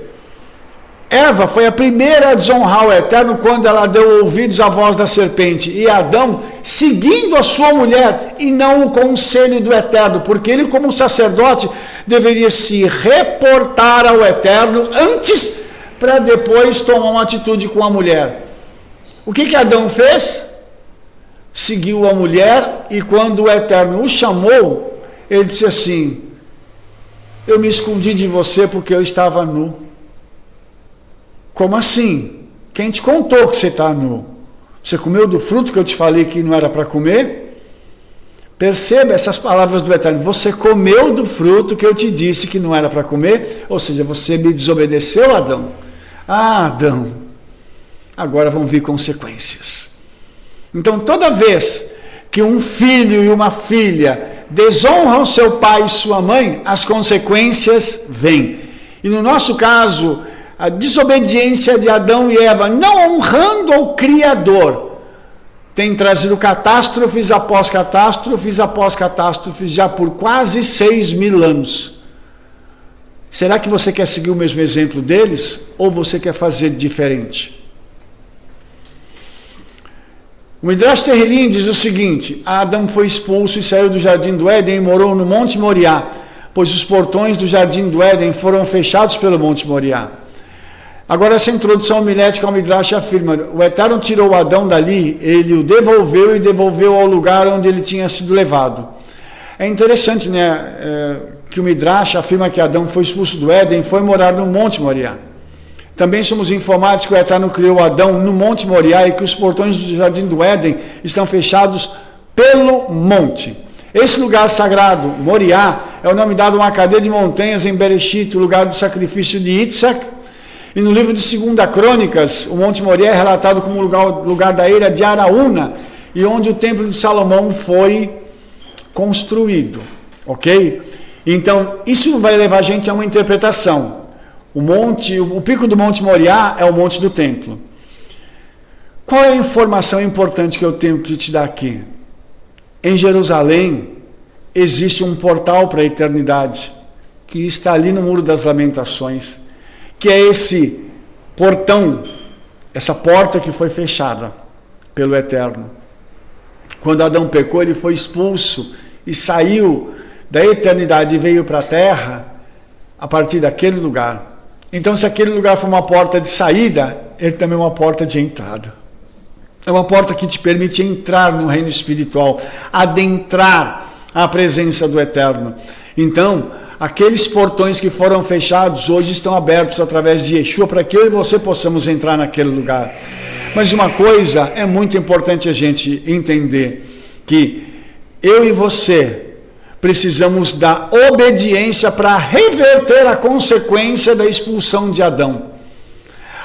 A: Eva foi a primeira a desonrar o Eterno quando ela deu ouvidos à voz da serpente. E Adão, seguindo a sua mulher e não o conselho do Eterno, porque ele, como sacerdote, deveria se reportar ao Eterno antes para depois tomar uma atitude com a mulher. O que Adão fez? Seguiu a mulher e quando o Eterno o chamou, ele disse assim, eu me escondi de você porque eu estava nu. Como assim? Quem te contou que você está nu? Você comeu do fruto que eu te falei que não era para comer? Perceba essas palavras do Eterno. Você comeu do fruto que eu te disse que não era para comer? Ou seja, você me desobedeceu, Adão. Ah, Adão, agora vão vir consequências. Então, toda vez que um filho e uma filha desonram seu pai e sua mãe, as consequências vêm. E no nosso caso, a desobediência de Adão e Eva, não honrando ao Criador, tem trazido catástrofes após catástrofes, já por quase 6.000 anos. Será que você quer seguir o mesmo exemplo deles, ou você quer fazer diferente? O Midrash Terrilim diz o seguinte: Adão foi expulso e saiu do jardim do Éden e morou no Monte Moriá, pois os portões do jardim do Éden foram fechados pelo Monte Moriá. Agora, essa introdução homilética ao Midrash afirma: o Eterno tirou Adão dali, ele o devolveu e devolveu ao lugar onde ele tinha sido levado. É interessante, né, que o Midrash afirma que Adão foi expulso do Éden e foi morar no Monte Moriá. Também somos informados que o Eterno criou Adão no Monte Moriá e que os portões do jardim do Éden estão fechados pelo monte. Esse lugar sagrado, Moriá, é o nome dado a uma cadeia de montanhas em Bereshit, o lugar do sacrifício de Yitzhak. E no livro de 2 Crônicas, o Monte Moriá é relatado como lugar da eira de Araúna, e onde o Templo de Salomão foi construído. Ok? Então, isso vai levar a gente a uma interpretação. O pico do Monte Moriá é o Monte do Templo. Qual é a informação importante que eu tenho para te dar aqui? Em Jerusalém existe um portal para a eternidade, que está ali no Muro das Lamentações, que é esse portão, essa porta que foi fechada pelo Eterno. Quando Adão pecou, ele foi expulso e saiu da eternidade e veio para a terra a partir daquele lugar. Então, se aquele lugar for uma porta de saída, ele também é uma porta de entrada. É uma porta que te permite entrar no reino espiritual, adentrar a presença do Eterno. Então, aqueles portões que foram fechados hoje estão abertos através de Yeshua para que eu e você possamos entrar naquele lugar. Mas uma coisa é muito importante a gente entender, que eu e você precisamos da obediência para reverter a consequência da expulsão de Adão.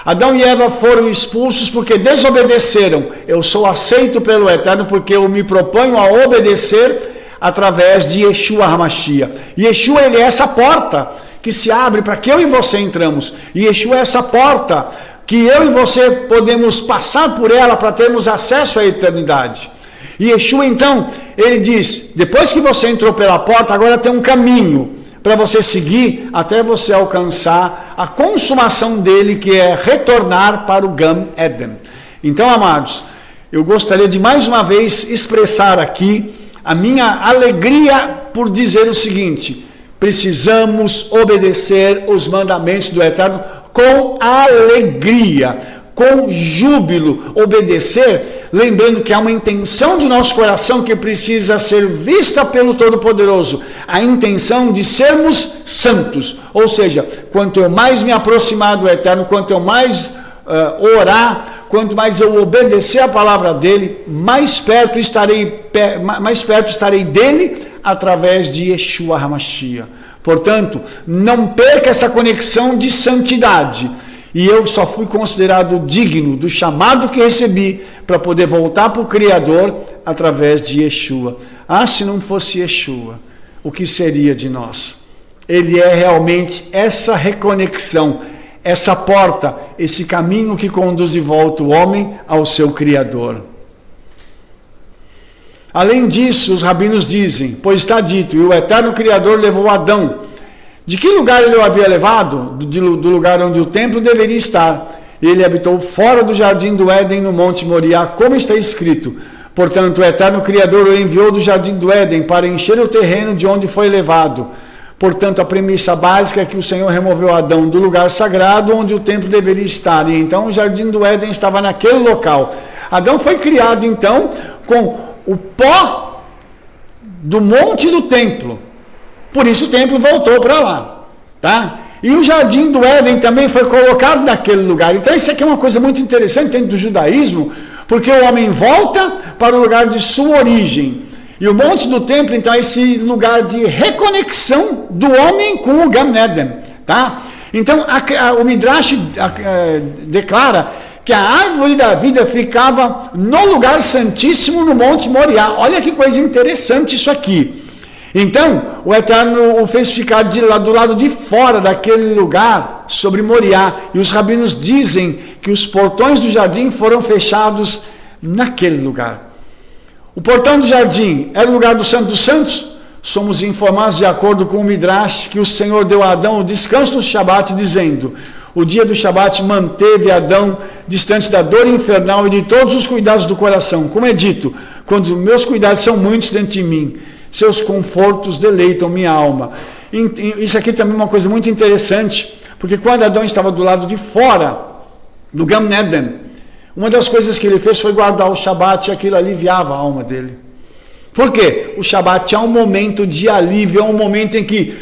A: Adão e Eva foram expulsos porque desobedeceram. Eu sou aceito pelo Eterno porque eu me proponho a obedecer através de Yeshua HaMashiach. Yeshua, ele é essa porta que se abre para que eu e você entramos. E Yeshua é essa porta que eu e você podemos passar por ela para termos acesso à eternidade. E Yeshua, então, ele diz, depois que você entrou pela porta, agora tem um caminho para você seguir até você alcançar a consumação dele, que é retornar para o Gan Eden. Então, amados, eu gostaria de mais uma vez expressar aqui a minha alegria por dizer o seguinte: precisamos obedecer os mandamentos do Eterno com alegria, com júbilo, obedecer, lembrando que há uma intenção de nosso coração que precisa ser vista pelo Todo-Poderoso, a intenção de sermos santos. Ou seja, quanto eu mais me aproximar do Eterno, quanto eu mais orar, quanto mais eu obedecer a palavra dele, mais perto estarei dele através de Yeshua HaMashiach. Portanto, não perca essa conexão de santidade. E eu só fui considerado digno do chamado que recebi para poder voltar para o Criador através de Yeshua. Ah, se não fosse Yeshua, o que seria de nós? Ele é realmente essa reconexão, essa porta, esse caminho que conduz de volta o homem ao seu Criador. Além disso, os rabinos dizem, pois está dito, e o eterno Criador levou Adão. De que lugar ele o havia levado? Do lugar onde o templo deveria estar. Ele habitou fora do jardim do Éden, no Monte Moriá, como está escrito. Portanto, o eterno Criador o enviou do jardim do Éden para encher o terreno de onde foi levado. Portanto, a premissa básica é que o Senhor removeu Adão do lugar sagrado onde o templo deveria estar. E então o jardim do Éden estava naquele local. Adão foi criado, então, com o pó do monte do templo. Por isso o templo voltou para lá, tá? E o jardim do Éden também foi colocado naquele lugar. Então isso aqui é uma coisa muito interessante dentro do judaísmo, porque o homem volta para o lugar de sua origem. E o monte do templo, então, é esse lugar de reconexão do homem com o Gan Eden, tá? Então, o Midrash declara que a árvore da vida ficava no lugar santíssimo no Monte Moriá. Olha que coisa interessante isso aqui. Então, o Eterno o fez ficar do lado de fora daquele lugar, sobre Moriá. E os rabinos dizem que os portões do jardim foram fechados naquele lugar. O portão do jardim era o lugar do Santo dos Santos. Somos informados, de acordo com o Midrash, que o Senhor deu a Adão o descanso no Shabat, dizendo: o dia do Shabat manteve Adão distante da dor infernal e de todos os cuidados do coração. Como é dito, quando meus cuidados são muitos dentro de mim, seus confortos deleitam minha alma. Isso aqui também é uma coisa muito interessante, porque quando Adão estava do lado de fora do Gan Eden, uma das coisas que ele fez foi guardar o Shabat, e aquilo aliviava a alma dele. Por quê? O Shabat é um momento de alívio, é um momento em que,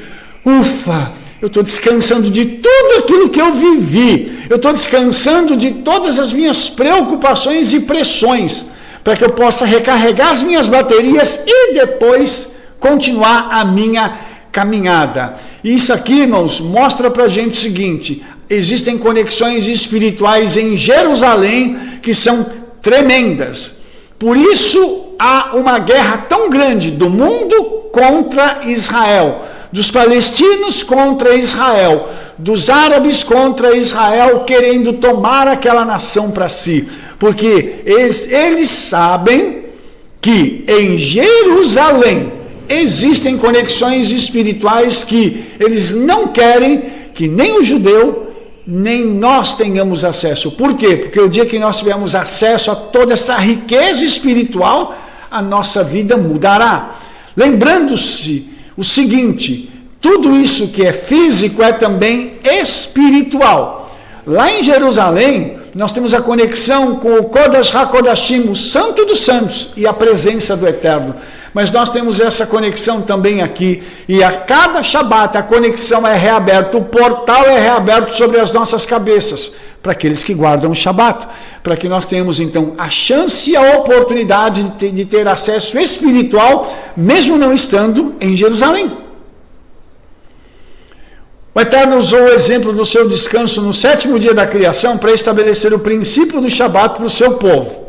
A: ufa, eu estou descansando de tudo aquilo que eu vivi, eu estou descansando de todas as minhas preocupações e pressões, para que eu possa recarregar as minhas baterias e depois continuar a minha caminhada. E isso aqui, irmãos, mostra para a gente o seguinte: existem conexões espirituais em Jerusalém que são tremendas. Por isso há uma guerra tão grande do mundo contra Israel, dos palestinos contra Israel, dos árabes contra Israel, querendo tomar aquela nação para si, porque eles sabem que em Jerusalém existem conexões espirituais que eles não querem que nem o judeu nem nós tenhamos acesso. Por quê? Porque o dia que nós tivermos acesso a toda essa riqueza espiritual, a nossa vida mudará. Lembrando-se o seguinte: tudo isso que é físico é também espiritual. Lá em Jerusalém, nós temos a conexão com o Kodesh HaKodashim, o Santo dos Santos, e a presença do Eterno. Mas nós temos essa conexão também aqui, e a cada Shabat a conexão é reaberta, o portal é reaberto sobre as nossas cabeças, para aqueles que guardam o Shabat, para que nós tenhamos então a chance e a oportunidade de ter acesso espiritual, mesmo não estando em Jerusalém. O Eterno usou o exemplo do seu descanso no 7º dia da criação para estabelecer o princípio do Shabat para o seu povo.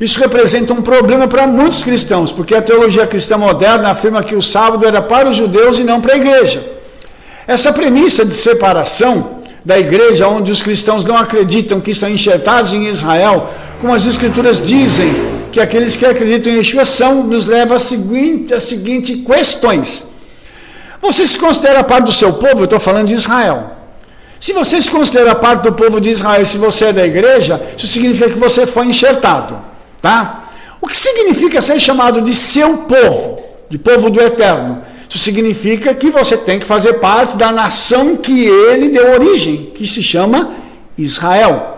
A: Isso representa um problema para muitos cristãos, porque a teologia cristã moderna afirma que o sábado era para os judeus e não para a igreja. Essa premissa de separação da igreja, onde os cristãos não acreditam que estão enxertados em Israel, como as escrituras dizem que aqueles que acreditam em Yeshua são, nos leva às seguintes questões. Você se considera parte do seu povo? Eu estou falando de Israel. Se você se considera parte do povo de Israel, se você é da igreja, isso significa que você foi enxertado, tá? O que significa ser chamado de seu povo, de povo do Eterno? Isso significa que você tem que fazer parte da nação que ele deu origem, que se chama Israel.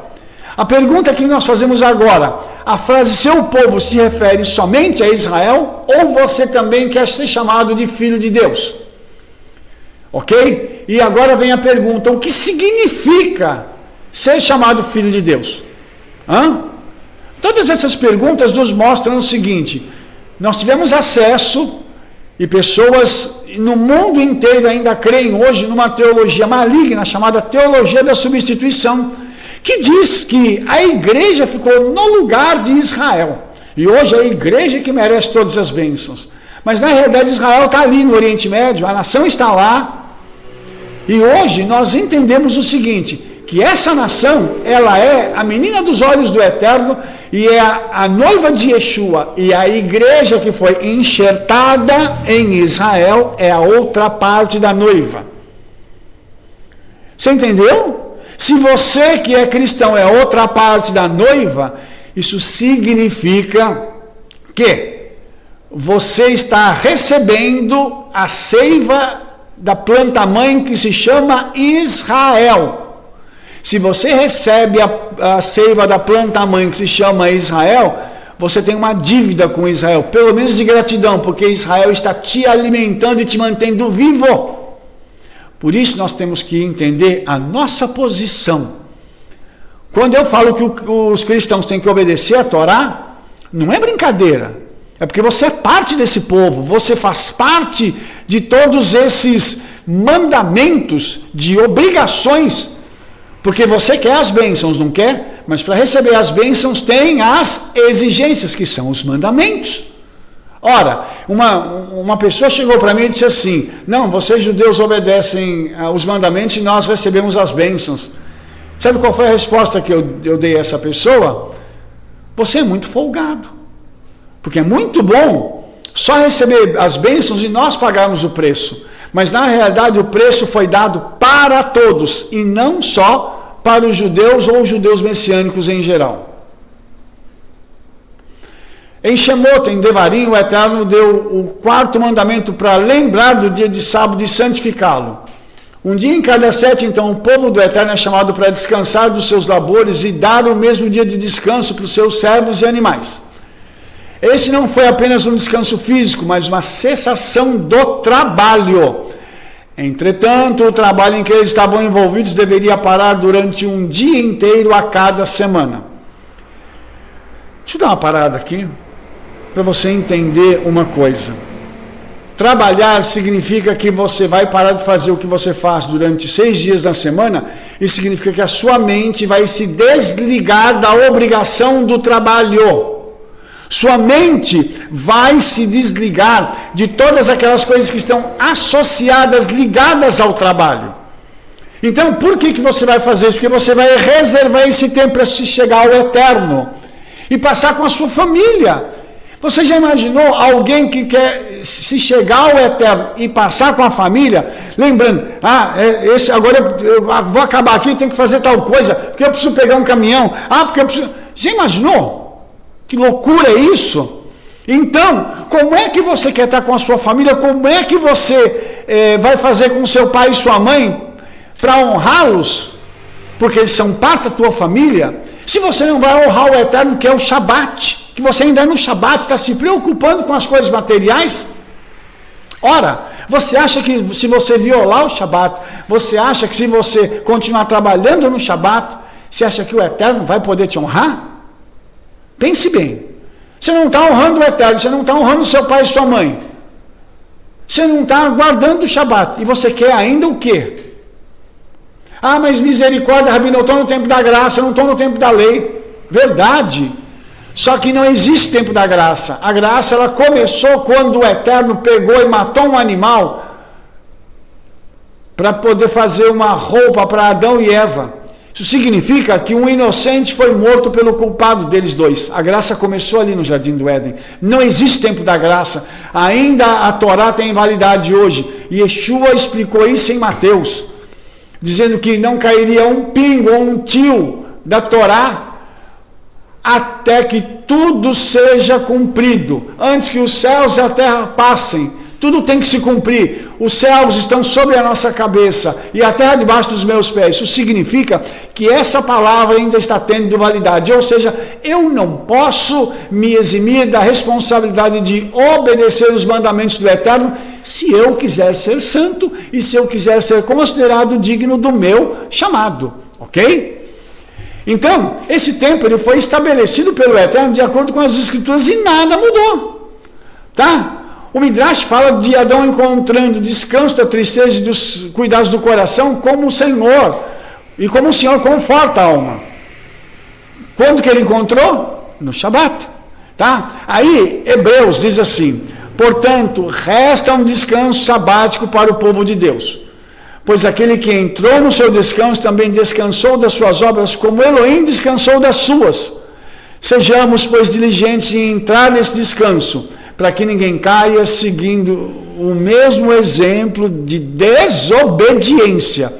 A: A pergunta que nós fazemos agora: a frase seu povo se refere somente a Israel, ou você também quer ser chamado de filho de Deus? Ok? E agora vem a pergunta: o que significa ser chamado filho de Deus? Todas essas perguntas nos mostram o seguinte: nós tivemos acesso, e pessoas no mundo inteiro ainda creem hoje numa teologia maligna chamada teologia da substituição, que diz que a igreja ficou no lugar de Israel, e hoje é a igreja que merece todas as bênçãos. Mas na realidade Israel está ali no Oriente Médio, a nação está lá. E hoje nós entendemos o seguinte: que essa nação, ela é a menina dos olhos do Eterno, e é a noiva de Yeshua, e a igreja que foi enxertada em Israel é a outra parte da noiva. Você entendeu? Se você que é cristão é outra parte da noiva, isso significa que você está recebendo a seiva da planta-mãe que se chama Israel. Se você recebe a seiva da planta-mãe que se chama Israel, você tem uma dívida com Israel, pelo menos de gratidão, porque Israel está te alimentando e te mantendo vivo. Por isso nós temos que entender a nossa posição. Quando eu falo que os cristãos têm que obedecer a Torá, não é brincadeira. É porque você é parte desse povo, você faz parte de todos esses mandamentos, de obrigações, porque você quer as bênçãos, não quer? Mas para receber as bênçãos tem as exigências, que são os mandamentos. Ora, uma pessoa chegou para mim e disse assim: não, vocês judeus obedecem os mandamentos e nós recebemos as bênçãos. Sabe qual foi a resposta que eu dei a essa pessoa? Você é muito folgado, porque é muito bom só receber as bênçãos e nós pagarmos o preço, mas na realidade o preço foi dado para todos e não só para os judeus ou os judeus messiânicos em geral. Em Shemot, em Devarim, o Eterno deu o 4º mandamento para lembrar do dia de sábado e santificá-lo. Um dia em cada 7, então, o povo do Eterno é chamado para descansar dos seus labores e dar o mesmo dia de descanso para os seus servos e animais. Esse não foi apenas um descanso físico, mas uma cessação do trabalho. Entretanto, o trabalho em que eles estavam envolvidos deveria parar durante um dia inteiro a cada semana. Deixa eu dar uma parada aqui, para você entender uma coisa. Trabalhar significa que você vai parar de fazer o que você faz durante 6 dias na semana, e significa que a sua mente vai se desligar da obrigação do trabalho. Sua mente vai se desligar de todas aquelas coisas que estão associadas, ligadas ao trabalho. Então, por que você vai fazer isso? Porque você vai reservar esse tempo para se chegar ao Eterno e passar com a sua família. Você já imaginou alguém que quer se chegar ao Eterno e passar com a família, lembrando, agora eu vou acabar aqui, tenho que fazer tal coisa, porque eu preciso pegar um caminhão, porque eu preciso... Já imaginou? Que loucura é isso? Então, como é que você quer estar com a sua família? Como é que você vai fazer com seu pai e sua mãe para honrá-los? Porque eles são parte da tua família. Se você não vai honrar o Eterno, que é o Shabat, que você ainda no Shabat está se preocupando com as coisas materiais. Ora, você acha que se você violar o Shabat, você acha que se você continuar trabalhando no Shabat, você acha que o Eterno vai poder te honrar? Pense bem. Você não está honrando o Eterno, você não está honrando seu pai e sua mãe. Você não está guardando o Shabat. E você quer ainda o quê? Mas misericórdia, Rabino, eu estou no tempo da graça, eu não estou no tempo da lei. Verdade. Só que não existe tempo da graça. A graça, ela começou quando o Eterno pegou e matou um animal para poder fazer uma roupa para Adão e Eva. Isso significa que um inocente foi morto pelo culpado deles dois. A graça começou ali no Jardim do Éden. Não existe tempo da graça. Ainda a Torá tem validade hoje. Yeshua explicou isso em Mateus, dizendo que não cairia um pingo ou um tio da Torá até que tudo seja cumprido. Antes que os céus e a terra passem, tudo tem que se cumprir. Os céus estão sobre a nossa cabeça e a terra debaixo dos meus pés. Isso significa que essa palavra ainda está tendo validade. Ou seja, eu não posso me eximir da responsabilidade de obedecer os mandamentos do Eterno se eu quiser ser santo e se eu quiser ser considerado digno do meu chamado. Ok? Então, esse tempo ele foi estabelecido pelo Eterno de acordo com as Escrituras e nada mudou. Tá? O Midrash fala de Adão encontrando descanso da tristeza e dos cuidados do coração como o Senhor, e como o Senhor conforta a alma. Quando que ele encontrou? No Shabat. Tá? Aí, Hebreus diz assim: portanto, resta um descanso sabático para o povo de Deus. Pois aquele que entrou no seu descanso também descansou das suas obras, como Elohim descansou das suas. Sejamos, pois, diligentes em entrar nesse descanso, para que ninguém caia seguindo o mesmo exemplo de desobediência.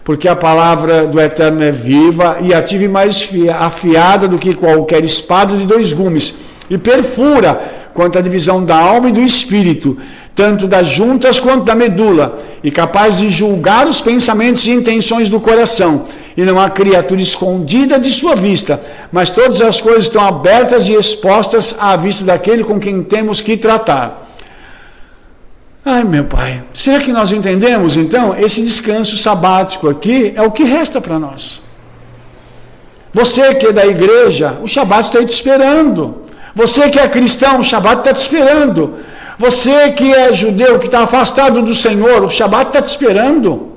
A: Porque a palavra do Eterno é viva e ativa e mais afiada do que qualquer espada de 2 gumes, e perfura quanto à divisão da alma e do espírito, tanto das juntas quanto da medula, e capaz de julgar os pensamentos e intenções do coração. E não há criatura escondida de sua vista, mas todas as coisas estão abertas e expostas à vista daquele com quem temos que tratar. Ai, meu Pai, será que nós entendemos, então, esse descanso sabático aqui é o que resta para nós? Você que é da igreja, o Shabat está te esperando. Você que é cristão, o Shabat está te esperando. Você que é judeu, que está afastado do Senhor, o Shabat está te esperando.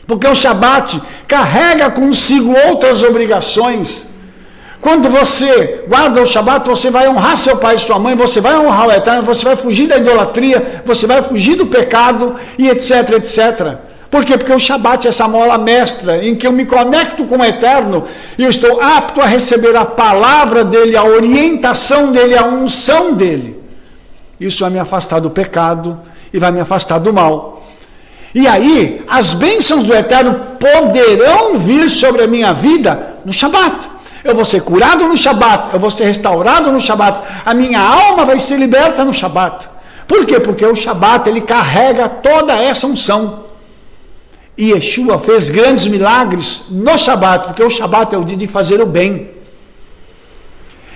A: Porque o Shabat carrega consigo outras obrigações. Quando você guarda o Shabat, você vai honrar seu pai e sua mãe, você vai honrar o Eterno, você vai fugir da idolatria, você vai fugir do pecado e etc, etc. Por quê? Porque o Shabat é essa mola mestra em que eu me conecto com o Eterno e eu estou apto a receber a palavra dele, a orientação dele, a unção dele. Isso vai me afastar do pecado e vai me afastar do mal. E aí, as bênçãos do Eterno poderão vir sobre a minha vida no Shabat. Eu vou ser curado no Shabat, eu vou ser restaurado no Shabat, a minha alma vai ser liberta no Shabat. Por quê? Porque o Shabat, ele carrega toda essa unção. E Yeshua fez grandes milagres no Shabat, porque o Shabat é o dia de fazer o bem.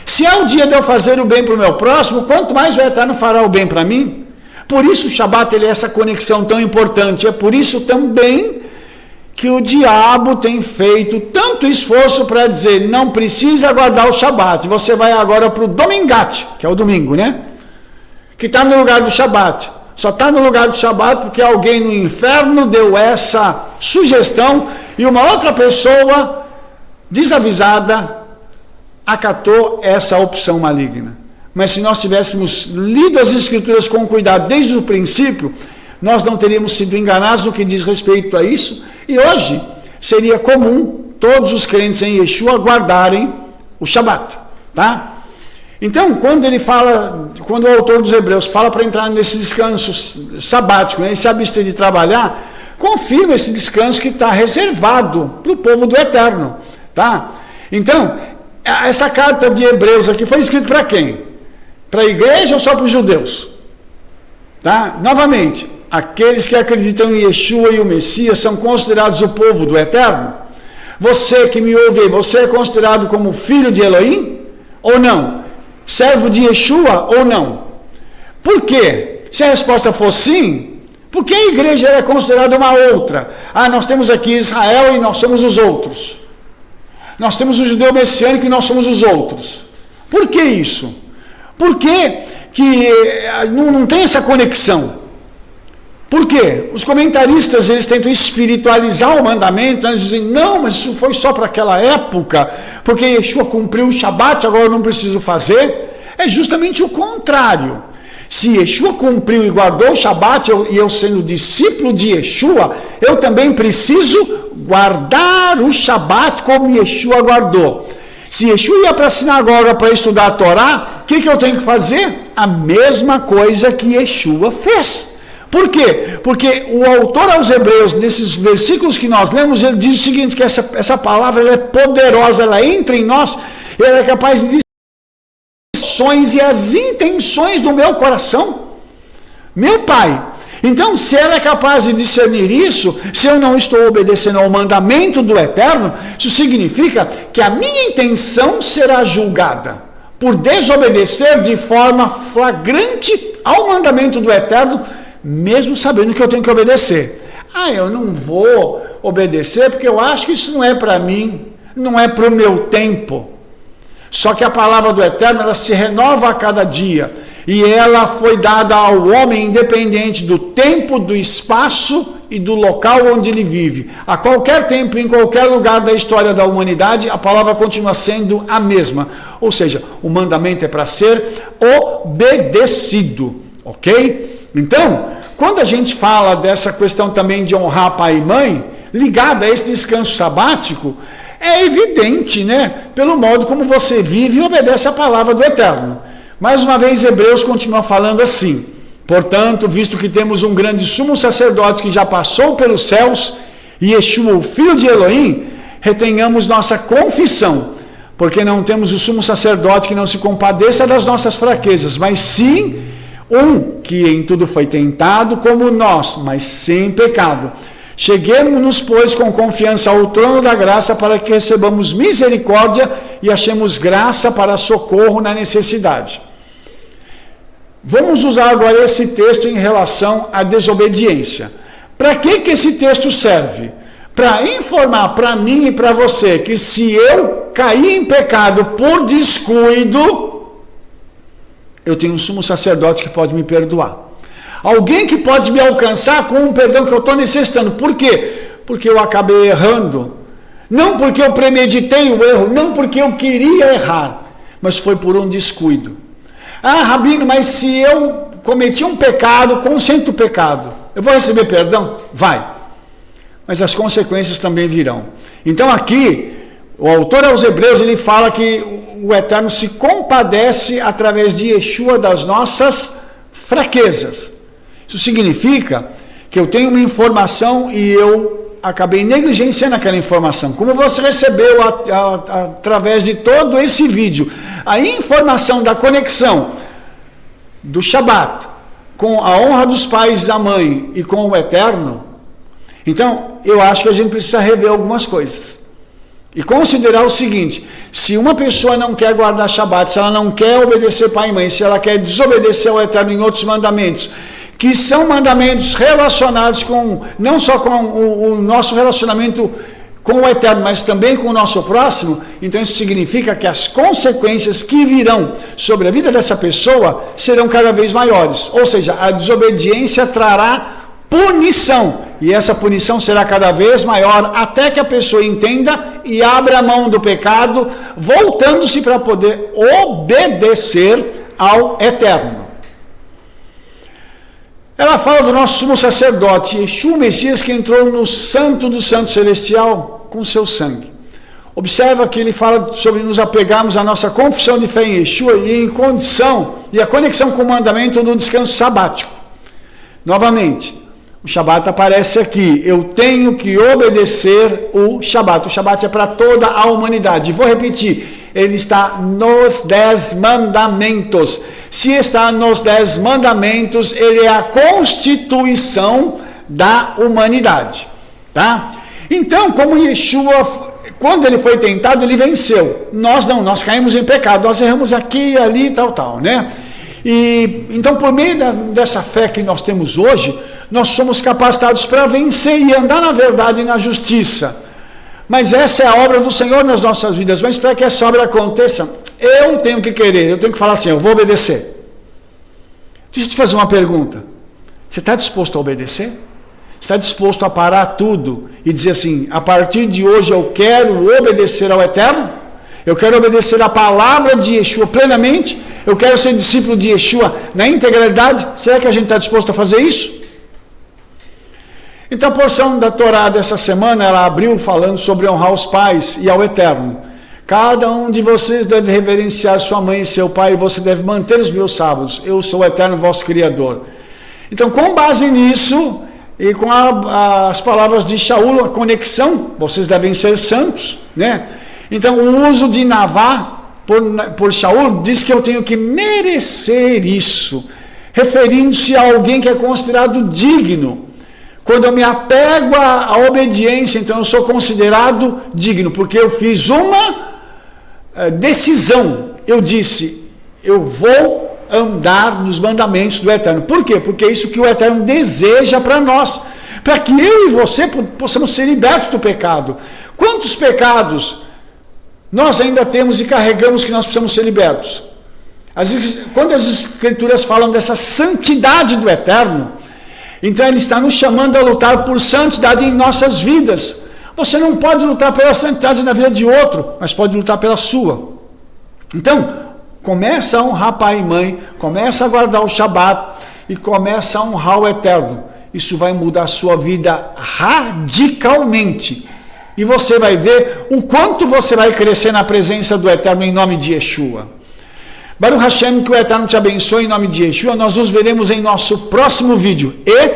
A: Se é o dia de eu fazer o bem para o meu próximo, quanto mais o Eterno fará o bem para mim. Por isso o Shabat ele é essa conexão tão importante, é por isso também que o diabo tem feito tanto esforço para dizer, não precisa guardar o Shabat, você vai agora para o Domingate, que é o domingo, né? Que está no lugar do Shabat. Só está no lugar do Shabat porque alguém no inferno deu essa sugestão e uma outra pessoa desavisada acatou essa opção maligna. Mas se nós tivéssemos lido as Escrituras com cuidado desde o princípio, nós não teríamos sido enganados no que diz respeito a isso, e hoje seria comum todos os crentes em Yeshua guardarem o Shabat, tá? Então, quando o autor dos Hebreus fala para entrar nesse descanso sabático, né, e se abster de trabalhar, confirma esse descanso que está reservado para o povo do Eterno, tá? Então, essa carta de Hebreus aqui foi escrita para quem? Para a igreja ou só para os judeus? Tá? Novamente, aqueles que acreditam em Yeshua e o Messias são considerados o povo do Eterno? Você que me ouve aí, você é considerado como filho de Elohim? Ou não? Servo de Yeshua ou não? Por quê? Se a resposta for sim, por que a igreja é considerada uma outra? Nós temos aqui Israel e nós somos os outros. Nós temos o judeu messiânico e nós somos os outros. Por que isso? Por que não tem essa conexão? Por quê? Os comentaristas, eles tentam espiritualizar o mandamento, eles dizem, não, mas isso foi só para aquela época, porque Yeshua cumpriu o Shabat, agora eu não preciso fazer. É justamente o contrário. Se Yeshua cumpriu e guardou o Shabat, e eu sendo discípulo de Yeshua, eu também preciso guardar o Shabat como Yeshua guardou. Se Yeshua ia para a sinagoga para estudar a Torá, o que eu tenho que fazer? A mesma coisa que Yeshua fez. Por quê? Porque o autor aos Hebreus, nesses versículos que nós lemos, ele diz o seguinte, que essa palavra ela é poderosa, ela entra em nós, ela é capaz de dizer as ações e as intenções do meu coração. Meu Pai. Então, se ela é capaz de discernir isso, se eu não estou obedecendo ao mandamento do Eterno, isso significa que a minha intenção será julgada por desobedecer de forma flagrante ao mandamento do Eterno, mesmo sabendo que eu tenho que obedecer. Eu não vou obedecer porque eu acho que isso não é para mim, não é para o meu tempo. Só que a palavra do Eterno, ela se renova a cada dia, e ela foi dada ao homem independente do tempo, do espaço e do local onde ele vive. A qualquer tempo, em qualquer lugar da história da humanidade, a palavra continua sendo a mesma. Ou seja, o mandamento é para ser obedecido, ok? Então, quando a gente fala dessa questão também de honrar pai e mãe, ligada a esse descanso sabático, é evidente, né? Pelo modo como você vive e obedece a palavra do Eterno. Mais uma vez, Hebreus continua falando assim: portanto, visto que temos um grande sumo sacerdote que já passou pelos céus, Yeshua, o Filho de Elohim, retenhamos nossa confissão, porque não temos o sumo sacerdote que não se compadeça das nossas fraquezas, mas sim um que em tudo foi tentado como nós, mas sem pecado. Cheguemos-nos, pois, com confiança ao trono da graça para que recebamos misericórdia e achemos graça para socorro na necessidade. Vamos usar agora esse texto em relação à desobediência. Para que esse texto serve? Para informar para mim e para você que se eu cair em pecado por descuido, eu tenho um sumo sacerdote que pode me perdoar. Alguém que pode me alcançar com um perdão que eu estou necessitando. Por quê? Porque eu acabei errando. Não porque eu premeditei o erro, não porque eu queria errar, mas foi por um descuido. Ah, Rabino, mas se eu cometi um pecado, consciente do pecado, eu vou receber perdão? Vai. Mas as consequências também virão. Então aqui, o autor aos Hebreus, ele fala que o Eterno se compadece através de Yeshua das nossas fraquezas. Isso significa que eu tenho uma informação e eu acabei negligenciando aquela informação. Como você recebeu através de todo esse vídeo, a informação da conexão do Shabat com a honra dos pais e da mãe e com o Eterno, então eu acho que a gente precisa rever algumas coisas. E considerar o seguinte: se uma pessoa não quer guardar Shabat, se ela não quer obedecer pai e mãe, se ela quer desobedecer ao Eterno em outros mandamentos, que são mandamentos relacionados com, não só com o nosso relacionamento com o Eterno, mas também com o nosso próximo, então isso significa que as consequências que virão sobre a vida dessa pessoa serão cada vez maiores. Ou seja, a desobediência trará punição, e essa punição será cada vez maior, até que a pessoa entenda e abra a mão do pecado, voltando-se para poder obedecer ao Eterno. Ela fala do nosso sumo sacerdote, Yeshua Messias, que entrou no santo do santo celestial com seu sangue. Observa que ele fala sobre nos apegarmos à nossa confissão de fé em Yeshua e em condição, e a conexão com o mandamento do descanso sabático. Novamente, o Shabat aparece aqui. Eu tenho que obedecer o Shabat. O Shabat é para toda a humanidade. Vou repetir. Ele está nos 10 mandamentos. Se está nos 10 mandamentos, ele é a constituição da humanidade. Tá? Então, como Yeshua, quando ele foi tentado, ele venceu. Nós não, nós caímos em pecado. Nós erramos aqui, ali, tal, né? E então, por meio dessa fé que nós temos hoje, nós somos capacitados para vencer e andar na verdade e na justiça. Mas essa é a obra do Senhor nas nossas vidas. Mas para que essa obra aconteça, eu tenho que querer, eu tenho que falar assim: eu vou obedecer. Deixa eu te fazer uma pergunta. Você está disposto a obedecer? Está disposto a parar tudo e dizer assim: a partir de hoje eu quero obedecer ao Eterno? Eu quero obedecer a palavra de Yeshua plenamente? Eu quero ser discípulo de Yeshua na integralidade? Será que a gente está disposto a fazer isso? Então a porção da Torá dessa semana, ela abriu falando sobre honrar os pais e ao Eterno. Cada um de vocês deve reverenciar sua mãe e seu pai, e você deve manter os meus sábados. Eu sou o Eterno, vosso Criador. Então, com base nisso, e com as palavras de Shaul, a conexão, vocês devem ser santos, né? Então, o uso de Navá por Shaul diz que eu tenho que merecer isso, referindo-se a alguém que é considerado digno. Quando eu me apego à obediência, então eu sou considerado digno, porque eu fiz uma decisão. Eu disse: eu vou andar nos mandamentos do Eterno. Por quê? Porque é isso que o Eterno deseja para nós, para que eu e você possamos ser libertos do pecado. Quantos pecados nós ainda temos e carregamos que nós precisamos ser libertos? Quando as Escrituras falam dessa santidade do Eterno, então ele está nos chamando a lutar por santidade em nossas vidas. Você não pode lutar pela santidade na vida de outro, mas pode lutar pela sua. Então, começa a honrar pai e mãe, começa a guardar o Shabat e começa a honrar o Eterno. Isso vai mudar a sua vida radicalmente. E você vai ver o quanto você vai crescer na presença do Eterno em nome de Yeshua. Baruch Hashem, que o Eterno te abençoe em nome de Yeshua. Nós nos veremos em nosso próximo vídeo. E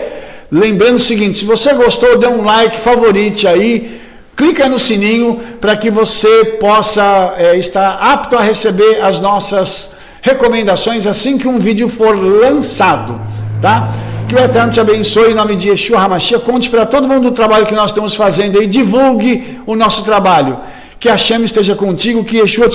A: lembrando o seguinte: se você gostou, dê um like, favorite aí, clica no sininho para que você possa estar apto a receber as nossas recomendações assim que um vídeo for lançado, tá? Que o Eterno te abençoe em nome de Yeshua HaMashiach. Conte para todo mundo o trabalho que nós estamos fazendo aí, divulgue o nosso trabalho. Que Hashem esteja contigo, que Yeshua te